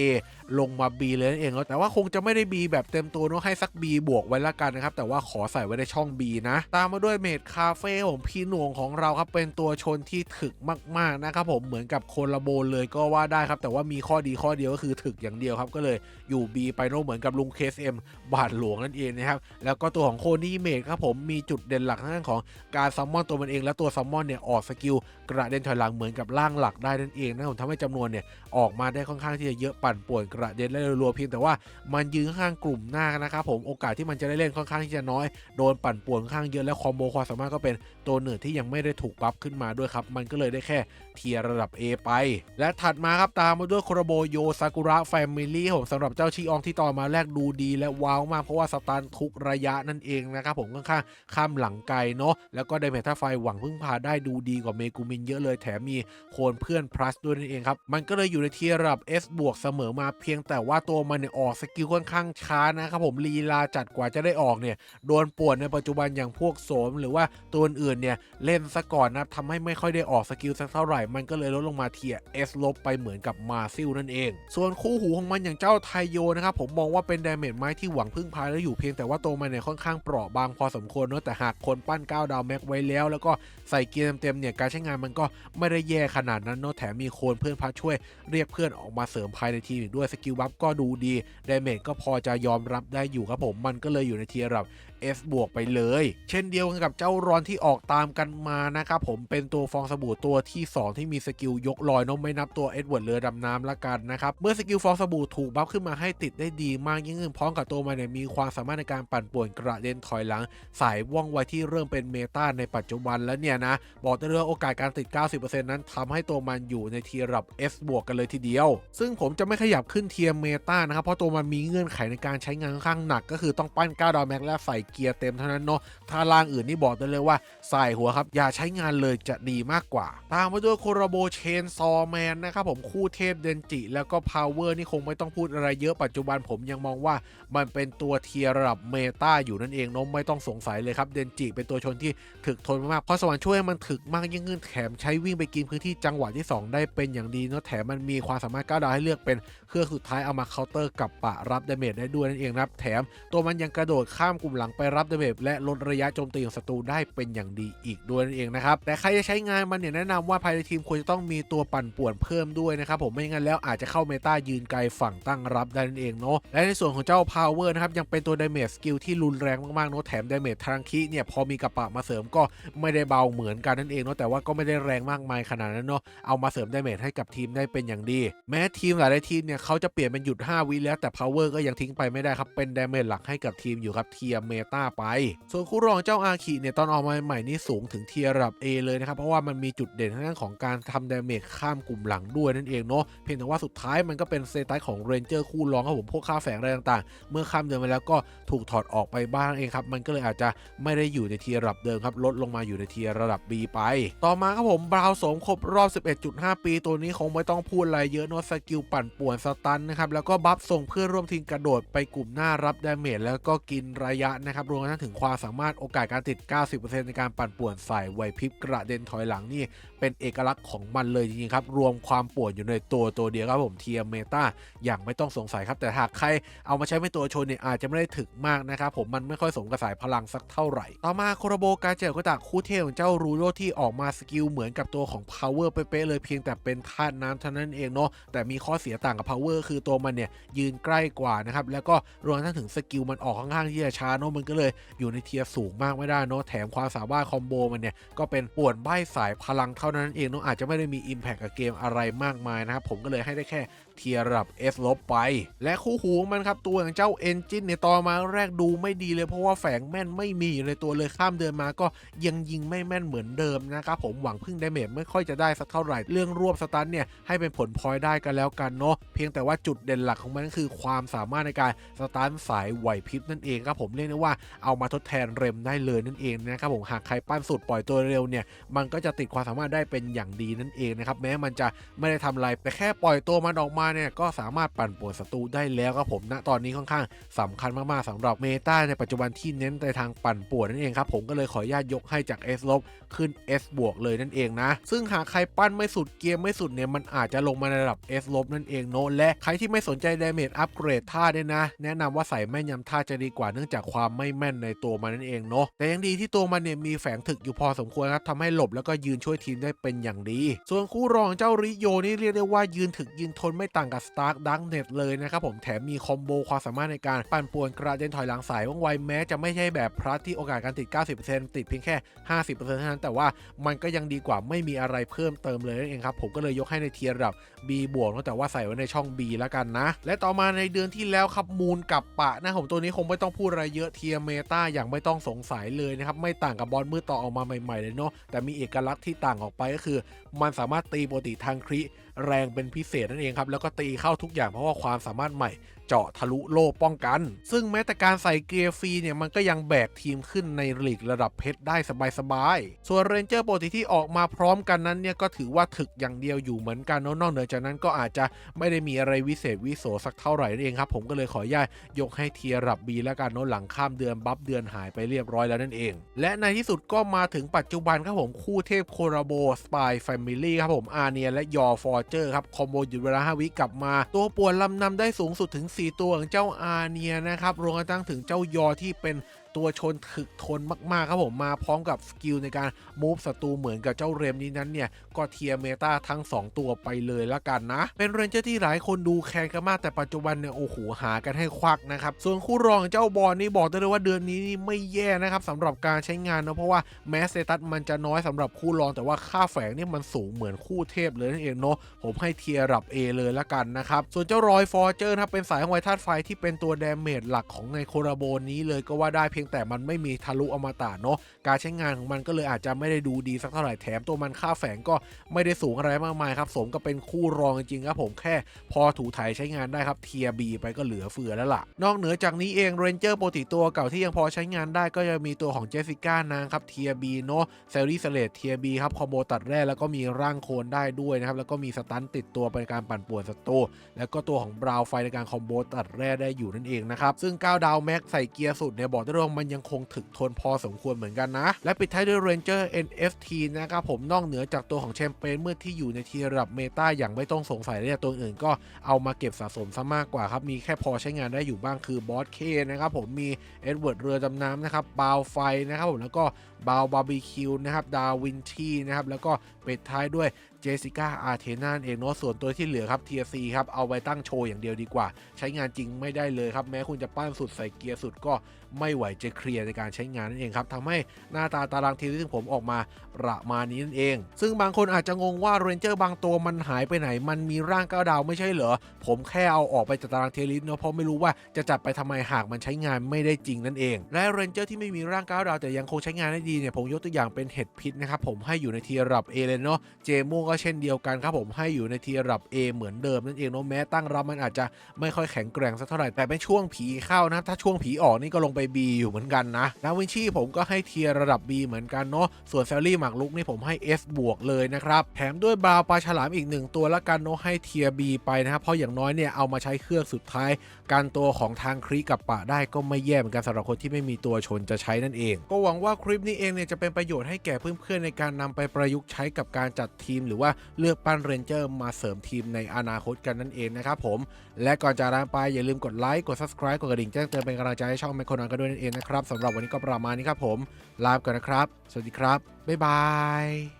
ลงมา B เลยนั่นเองแต่ว่าคงจะไม่ได้ B แบบเต็มตัวเนาะให้สัก B บวกไว้ละกันนะครับแต่ว่าขอใส่ไว้ในช่อง B นะตามมาด้วยเมดคาเฟ่ผมพี่หน่วงของเราครับเป็นตัวชนที่ถึกมากๆนะครับผมเหมือนกับโคลาโบเลยก็ว่าได้ครับแต่ว่ามีข้อดีข้อเดียวก็คือถึกอย่างเดียวครับก็เลยอยู่ B ไปโนเหมือนกับลุง KSM บาทหลวงนั่นเองนะครับแล้วก็ตัวของโคนี่เมดครับผมมีจุดเด่นหลักทางด้านของการซัมมอนตัวมันเองและตัวซัมมอนเนี่ยออกสกิลกระเด็นถอยหลังเหมือนกับร่างหลักได้นั่นเองนะผมทำให้จำนวนเนี่ยออกมาได้ค่อนข้างที่จะเยอะปั่นป่วนกระเด็นและรัวๆเพียงแต่ว่ามันยืนข้างกลุ่มหน้านะครับผมโอกาสที่มันจะได้เล่นค่อนข้างที่จะน้อยโดนปั่นป่วนค่อนข้างเยอะและคอมโบความสามารถก็เป็นตัวหนึ่งที่ยังไม่ได้ถูกบัฟขึ้นมาด้วยครับมันก็เลยได้แค่เทียร์ระดับ A ไปและถัดมาครับตามมาด้วยโคราโบโยซากุระแฟมิลี่ผมสำหรับเจ้าชิอองที่ต่อมาแรกดูดีและว้าวมากเพราะว่าสตันทุกระยะนั่นเองนะครับผมค่อนข้างข้ามหลังไกลเนาะแล้วก็ไดเมจท่าไฟหวังพึ่งพาได้ดูดีกว่าเมกูมินเยอะเลยแถมมีโคนเพื่อน plus ด้วยนั่นเองครับมันก็เลยอยู่ในเทียร์ระดับ S บวกเสมอมาเพียงแต่ว่าตัวมันเนี่ยออกสกิลค่อนข้างช้านะครับผมลีลาจัดกว่าจะได้ออกเนี่ยโดนป่วนในปัจจุบันอย่างพวกโสมหรือว่าตัวอื่นเนี่ยเล่นซะก่อนนะทำให้ไม่ค่อยได้ออกสกิลสักเท่าไหร่มันก็เลยลดลงมาเทียร์ S ลบไปเหมือนกับมาซิลนั่นเองส่วนคู่หูของมันอย่างเจ้าไทโยนะครับผมมองว่าเป็นดาเมจไม้ที่หวังพึ่งพาได้อยู่เพียงแต่ว่าตัวมันเนี่ยค่อนข้างเปราะบางพอสมควรเนาะแต่หากคนปั้น9ดาวแม็กไว้แล้วก็ใส่เกียร์เต็มๆเนี่ยการใช้งานมันก็ไม่ได้แย่ขนาดนั้นเนาะแถมมีโคนเพื่อนพัดช่วยเรียกเพื่อนออกมาเสริมภายในทีมอีกด้วยสกิลบัฟก็ดูดีดาเมจก็พอจะยอมรับได้อยู่ครับผมมันก็เลยอยู่ในเทียร์ระดับ S บวกไปเลยเช่นเดียวกันกับเจ้ารอนที่ออกตามกันมานะครับผมเป็นตัวฟองสบู่ตัวที่2ที่มีสกิลยกลอยน้องไม่นับตัวเอ็ดเวิร์ดเรือดำน้ำละกันนะครับเมื่อสกิลฟองสบู่ถูกบัฟขึ้นมาให้ติดได้ดีมากยิ่งขึ้นพร้อมกับตัวมันเนี่ยมีความสามารถในการปั่นป่วนกระเด็นถอยหลังสายว่องไวที่เริ่มเป็นเมตาในปัจจุบันแล้วเนี่ยนะบอกได้เลยโอกาสการติด 90% นั้นทำให้ตัวมันอยู่ในเทียร์ระดับ S บวกกันเลยทีเดียวซึ่งผมจะไม่ขยับขึ้นเทียร์เมตานะครับเพราะตัวมันมีเงื่อนไขในการใช้งานค่อนข้างหนักก็คือต้องปั้น9ดาวแม็กและใส่เกียร์เต็มเท่านั้นเนาะถ้าล่างอื่นนี่บอกได้เลยว่าใส่หัวครับอย่าใช้งานเลยจะดีมากกว่าตามมาด้วยโคราโบเชนซอแมนนะครับผมคู่เทพเดนจิแล้วก็พาวเวอร์นี่คงไม่ต้องพูดอะไรเยอะปัจจุบันผมยังมองว่ามันเป็นตัวเทียร์ระดับเมตาอยู่นั่นเองเนาะไม่ต้องสงสัยเลยครับเดนจิเป็นตัวชนที่ถึกทนมากเพราะสวรรค์ช่วยให้มันถึกมากยิ่งขึ้นแถมใช้วิ่งไปกินพื้นที่จังหวะที่2ได้เป็นอย่างดีเนาะแถมมันมีความสามารถ9ดาวให้เลือกเป็นเครื่องสุดท้ายเอามาเคาน์เตอร์กับปะรับดาเมจได้ด้วยนั่นเองครับแถมตัวมันยังกระโดดข้ามกลุ่มหลังไปรับดาเมจและลดระยะโจมตีของศัตรูได้เป็นอย่างดีอีกด้วยนั่นเองนะครับแต่ใครจะใช้งานมันเนี่ยแนะนำว่าภายในทีมควรจะต้องมีตัวปั่นป่วนเพิ่มด้วยนะครับผมไม่งั้นแล้วอาจจะเข้าเมตายืนไกลฝั่งตั้งรับได้นั่นเองเนาะและในส่วนของเจ้า Power นะครับยังเป็นตัวดาเมจสกิลที่รุนแรงมากๆเนาะแถมดาเมจทางคิเนี่ยพอมีกระปะมาเสริมก็ไม่ได้เบาเหมือนกันนั่นเองเนาะแต่ว่าก็ไม่ได้แรงมากมายขนาดนั้นเนาะเอามาเสริมดาเมจให้กับทีมได้เป็นอย่างดีแม้ทีมหลายๆทีมเนี่ยเขาจะเปลี่ยนเป็นหยุด5วิแล้วแต่ Power ก็ยังทิ้งไปไม่ได้ครับเป็นดาเมจหลักให้กับทีมอยู่ครับเทียร์เมตาไปส่วนคู่รองเจ้าอาคิเนี่ยตอนออกมาใหม่นี่สูงถึงเทียร์ระดับ A เลยนะครับเพราะว่ามันมีจุดเด่นทางด้านของการทำดาเมจข้ามกลุ่มหลังด้วยนั่นเองเนาะเพียงแต่ว่าสุดท้ายมันก็เป็นเซตัสของเรนเจอร์คู่รองครับผมพวกค่าแฝงอะไรต่างๆเมื่อข้ามเดินไปแล้วก็ถูกถอดออกไปบ้างเองครับมันก็เลยอาจจะไม่ได้อยู่ในเทียร์ระดับเดิมครับลดลงมาอยู่ในเทียร์ระดับ B ไปต่อมาครับผมบราวน์สมครบรอบ 11.5 ปีตัวนี้คงไม่ต้องพูดอะไรเยอะเนาะสกิลปั่นป่วนสตันนะครับแล้วก็บัฟส่งเพื่อนร่วมทีมกระโดดไปกลุ่มหน้ารับดาเมจแล้วก็กินระยะนะครับรวมทั้งถึงความสามารถโอกาสการติด 90% ในการปั่นป่วนใส่ไหวพริบกระเด็นถอยหลังนี่เป็นเอกลักษณ์ของมันเลยจริงๆครับรวมความป่วนอยู่ในตัวเดียวครับผมเทียร์เมตาอย่างไม่ต้องสงสัยครับแต่หากใครเอามาใช้เป็นตัวชนเนี่ยอาจจะไม่ได้ถึกมากนะครับผมมันไม่ค่อยสมกับสายพลังสักเท่าไหร่ต่อมาโคราโบกาเจลก็จากคู่เทพของเจ้ารูโรที่ออกมาสกิลเหมือนกับตัวของ Power เป๊ะๆเลยเพียงแต่เป็นธาตุน้ำเท่านั้นเองเนาะแต่มีข้อเสียต่างกับ Power คือตัวมันเนี่ยยืนใกล้กว่านะครับแล้วก็รวมทั้งถึงสกิลมันออกค่อนข้างที่จะช้าเนาะมันก็เลยอยู่ในเทียร์สูงมากไม่ได้เนาะแถมความสามารถคอมโบมันเนี่ยก็เป็นป่วนใบ้สายพลังเท่านั้นเองเนาะอาจจะไม่ได้มี Impact กับเกมอะไรมากมายนะครับผมก็เลยให้ได้แค่เทียร์ระดับ S ลบไปและคู่หูมันครับตัวอย่างเจ้า Engine เนี่ยตอนมาแรกดูไม่ดีเลยเพราะว่าแฝงแม่นไม่มีอยู่ในตัวเลยข้ามเดินมาก็ยังยิงไม่แม่นเหมือนเดิมนะครับผมหวังพึ่งดาเมจไม่ค่อยจะได้สักเท่าไหร่เรื่องรวบสตันเนี่ยให้เป็นผลพลอยได้กันแล้วกันเนาะเพียงแต่ว่าจุดเด่นหลักของมันก็คือความสามารถในการสตันสายไหวพริบนั่นเองครับผมเรียกได้ว่าเอามาทดแทนเรมได้เลยนั่นเองนะครับผมหากใครปั้นสุดปล่อยตัวเร็วเนี่ยมันก็จะติดความสามารถได้เป็นอย่างดีนั่นเองนะครับแม้มันจะไม่ได้ทำอะไรแต่แค่ปล่อยตัวมันออกมาเนี่ยก็สามารถปั่นป่วนศัตรูได้แล้วครับผมณตอนนี้ค่อนข้างสำคัญมากๆสำหรับเมตาในปัจจุบันที่เน้นในทางปั่นป่วนนั่นเองครับผมก็เลยขออนุญาตยกให้จาก S ลบขึ้น S บวกเลยนั่นเองนะซึ่งหากใครปั้นไม่สุดเกมไม่สุดเนี่ยมันอาจจะลงมาในระดับ S ลบนั่นเองเนาะและใครที่ไม่สนใจดาเมจอัปเกรดท่าเนี่ยนะแนะนำว่าใส่แม่นยำท่าจะดีกว่าเนื่องจากความไม่แม่นในตัวมันนั่นเองเนาะแต่ยังดีที่ตัวมันเนี่ยมีแฝงถึกอยู่พอสมควรครับทำให้หลบแล้วก็ยืนช่วยทีมได้เป็นอย่างดีส่วนคู่รองเจ้าริโยนี่เรียกได้ว่ายืนถึกยืนทนไม่ต่างกับสตาร์คดังเน็ตเลยนะครับผมแถมมีคอมโบความสามารถในการปั่นป่วนกระเด็นถอยหลังสายว่องไวแม้จะไม่ใช่แบบพลัสที่โอกาสการติด 90% ติดเพียงแค่ 50% เท่านั้นแต่ว่ามันก็ยังดีกว่าไม่มีอะไรเพิ่มเติมเลยนั่นเองครับผมก็เลยยกให้ในเทียร์ระดับ B บวกแต่ว่าใส่ไว้ในช่อง B แล้วกันนะและต่อมาในเดือนที่แล้วครับมูลกับปะนะผมตัวนี้คงไม่ต้องพูดอะไรเยอะเทียร์เมตาอย่างไม่ต้องสงสัยเลยนะครับไม่ต่างกับบอลมืดต่อออกมาใหม่ๆเลยเนาะแต่มีเอกลักษณ์ที่ต่างออกไปก็คือมันสามารถตีปกติทางคริแรงเป็นพิเศษนั่นเองครับแล้วก็ตีเข้าทุกอย่างเพราะว่าความสามารถใหม่เจาะทะลุโล่ป้องกันซึ่งแม้แต่การใส่เกียร์ฟรีเนี่ยมันก็ยังแบกทีมขึ้นในลีกระดับเพชรได้สบายๆส่วนเรนเจอร์ปกติที่ออกมาพร้อมกันนั้นเนี่ยก็ถือว่าถึกอย่างเดียวอยู่เหมือนกันนอกเหนือจากนั้นก็อาจจะไม่ได้มีอะไรวิเศษวิโสสักเท่าไหร่นั่นเองครับผมก็เลยขออนุญาตยกให้เทียร์ระดับ B แล้วกันหลังข้ามเดือนบัฟเดือนหายไปเรียบร้อยแล้วนั่นเองและในที่สุดก็มาถึงปัจจุบันครับผมคู่เทพโคราโบสปายแฟมิลี่ครับผมอาเนียและยอฟอร์เจอร์ครับคอมโบหยุดเวลา5วิกลับมาตัวป่วนลำนำได้สูงสุดถึง4ตัวของเจ้าอาเนียนะครับรวมทั้งถึงเจ้ายอที่เป็น ตัวชนถึกทนมากๆครับผมมาพร้อมกับสกิลในการมูฟศัตรูเหมือนกับเจ้าเรมนี้นั้นเนี่ยก็เทียร์เมตาทั้ง2ตัวไปเลยละกันนะเป็นเรนเจอร์ที่หลายคนดูแข่งกันมากแต่ปัจจุบันเนี่ยโอ้โหหากันให้ควักนะครับส่วนคู่รองเจ้าบอลนี่บอกได้เลยว่าเดือนนี้นี่ไม่แย่นะครับสำหรับการใช้งานนะเพราะว่าแม้สเตตัสมันจะน้อยสำหรับคู่รองแต่ว่าค่าแฝงนี่มันสูงเหมือนคู่เทพเลยนั่นเองเนาะผมให้เทียร์ระดับ A เลยละกันนะครับส่วนเจ้ารอยฟอร์เจอร์นะเป็นสายของไวธาตุไฟที่เป็นตัวดาเมจหลักของในโคราโบนนี้เลยก็ว่าได้เพียงแต่มันไม่มีทะลุอมตะเนาะการใช้งานของมันก็เลยอาจจะไม่ได้ดูดีสักเท่าไหร่แถมตัวมันค่าแฝงก็ไม่ได้สูงอะไรมากมายครับสมกับเป็นคู่รองจริงๆครับผมแค่พอถูถ่ายใช้งานได้ครับเทียร์ B ไปก็เหลือเฟือแล้วล่ะนอกเหนือจากนี้เองเรนเจอร์ปกติตัวเก่าที่ยังพอใช้งานได้ก็จะมีตัวของเจสสิก้านางครับเทียร์ B เนาะเซรีสเลตเทียร์ B ครับคอมโบตัดแร่แล้วก็มีร่างโคลนได้ด้วยนะครับแล้วก็มีสตันติดตัวเป็นการปั่นป่วนศัตรูแล้วก็ตัวของบราวไฟในการคอมโบตัดแร่ได้อยู่นั่นเองนะครับซึ่ง9ดาวแม็กใส่เกียร์สุดเนี่ยบอกได้เลยว่ามันยังคงถึกทนพอสมควรเหมือนกันนะและปิดท้ายด้วย Ranger NFT นะครับผมนอกเหนือจากตัวของแชมเปญเมื่อที่อยู่ในทีระดับเมตาอย่างไม่ต้องสงสัยเลยตัวอื่นก็เอามาเก็บสะสมซะมากกว่าครับมีแค่พอใช้งานได้อยู่บ้างคือบอสเคนะครับผมมีเอ็ดเวิร์ดเรือดำน้ำนะครับบาวไฟนะครับผมแล้วก็บาวบาร์บีคิวนะครับดาวินชีนะครับแล้วก็ปิดท้ายด้วยเจสสิก้าอาร์เทนาเองเนาะส่วนตัวที่เหลือครับ TC ครับเอาไว้ตั้งโชว์อย่างเดียวดีกว่าใช้งานจริงไม่ได้เลยครับแม้คุณจะปั้นสุดใส่เกียร์สุดก็ไม่ไหวจะเคลียร์ในการใช้งานนั่นเองครับทำให้หน้าตาตารางทีที่ผมออกมาประมาณนี้นั่นเองซึ่งบางคนอาจจะงงว่าเรนเจอร์บางตัวมันหายไปไหนมันมีร่าง9ดาวไม่ใช่เหรอผมแค่เอาออกไปจากตารางเทลิสเนาะเพราะไม่รู้ว่าจะจัดไปทำไมหากมันใช้งานไม่ได้จริงนั่นเองและเรนเจอร์ที่ไม่มีร่าง9ดาวแต่ยังคงใช้งานได้ดีเนี่ยผมยกตัวอย่างเป็นเห็ดพิษนะครับผมให้อยู่ในทีระดับ A เลยเนาะเจม่วงก็เช่นเดียวกันครับผมให้อยู่ในทีระดับ A เหมือนเดิมนั่นเองเนาะแม้ตั้งรับมันอาจจะไม่ค่อยแข็งแกร่งสักเท่าไหร่แต่เป็นช่วงผีเข้านะถ้าช่วงผีออกนี่ก็ลงไป B อยู่เหมือนกันนะดาวินชีผมก็ให้เทียระดับ B เหมือนกันเนาะส่วนแซลลี่หมากลุกนี่ผมให้ S บวกเลยนะครับแถมด้วยบราวปลาฉลามอีก1ตัวละกันเนาะให้เทีย B ไปนะครับเพราะอย่างน้อยเนี่ยเอามาใช้เครื่องสุดท้ายการตัวของทางครีกับปะได้ก็ไม่แย่เหมือนกันสำหรับคนที่ไม่มีตัวชนจะใช้นั่นเองก็หวังว่าคลิปนี้เองเนี่ยจะเป็นประโยชน์ให้แก่เพื่อนๆในการนำไปประยุกต์ใช้กับการจัดทีมหรือว่าเลือกปั้นเรนเจอร์มาเสริมทีมในอนาคตกันนั่นเองนะครับผมและก่อนจากลาไปอย่าลืมกดไลค์กด Subscribe กดกระดิ่งแจ้งเตือนเป็นกำลังใจให้ช่องแมคโครนอนกันด้วยนั่นเองนะครับสำหรับวันนี้ก็ประมาณนี้ครับผมลาไปก่อนนะครับสวัสดีครับบ๊ายบาย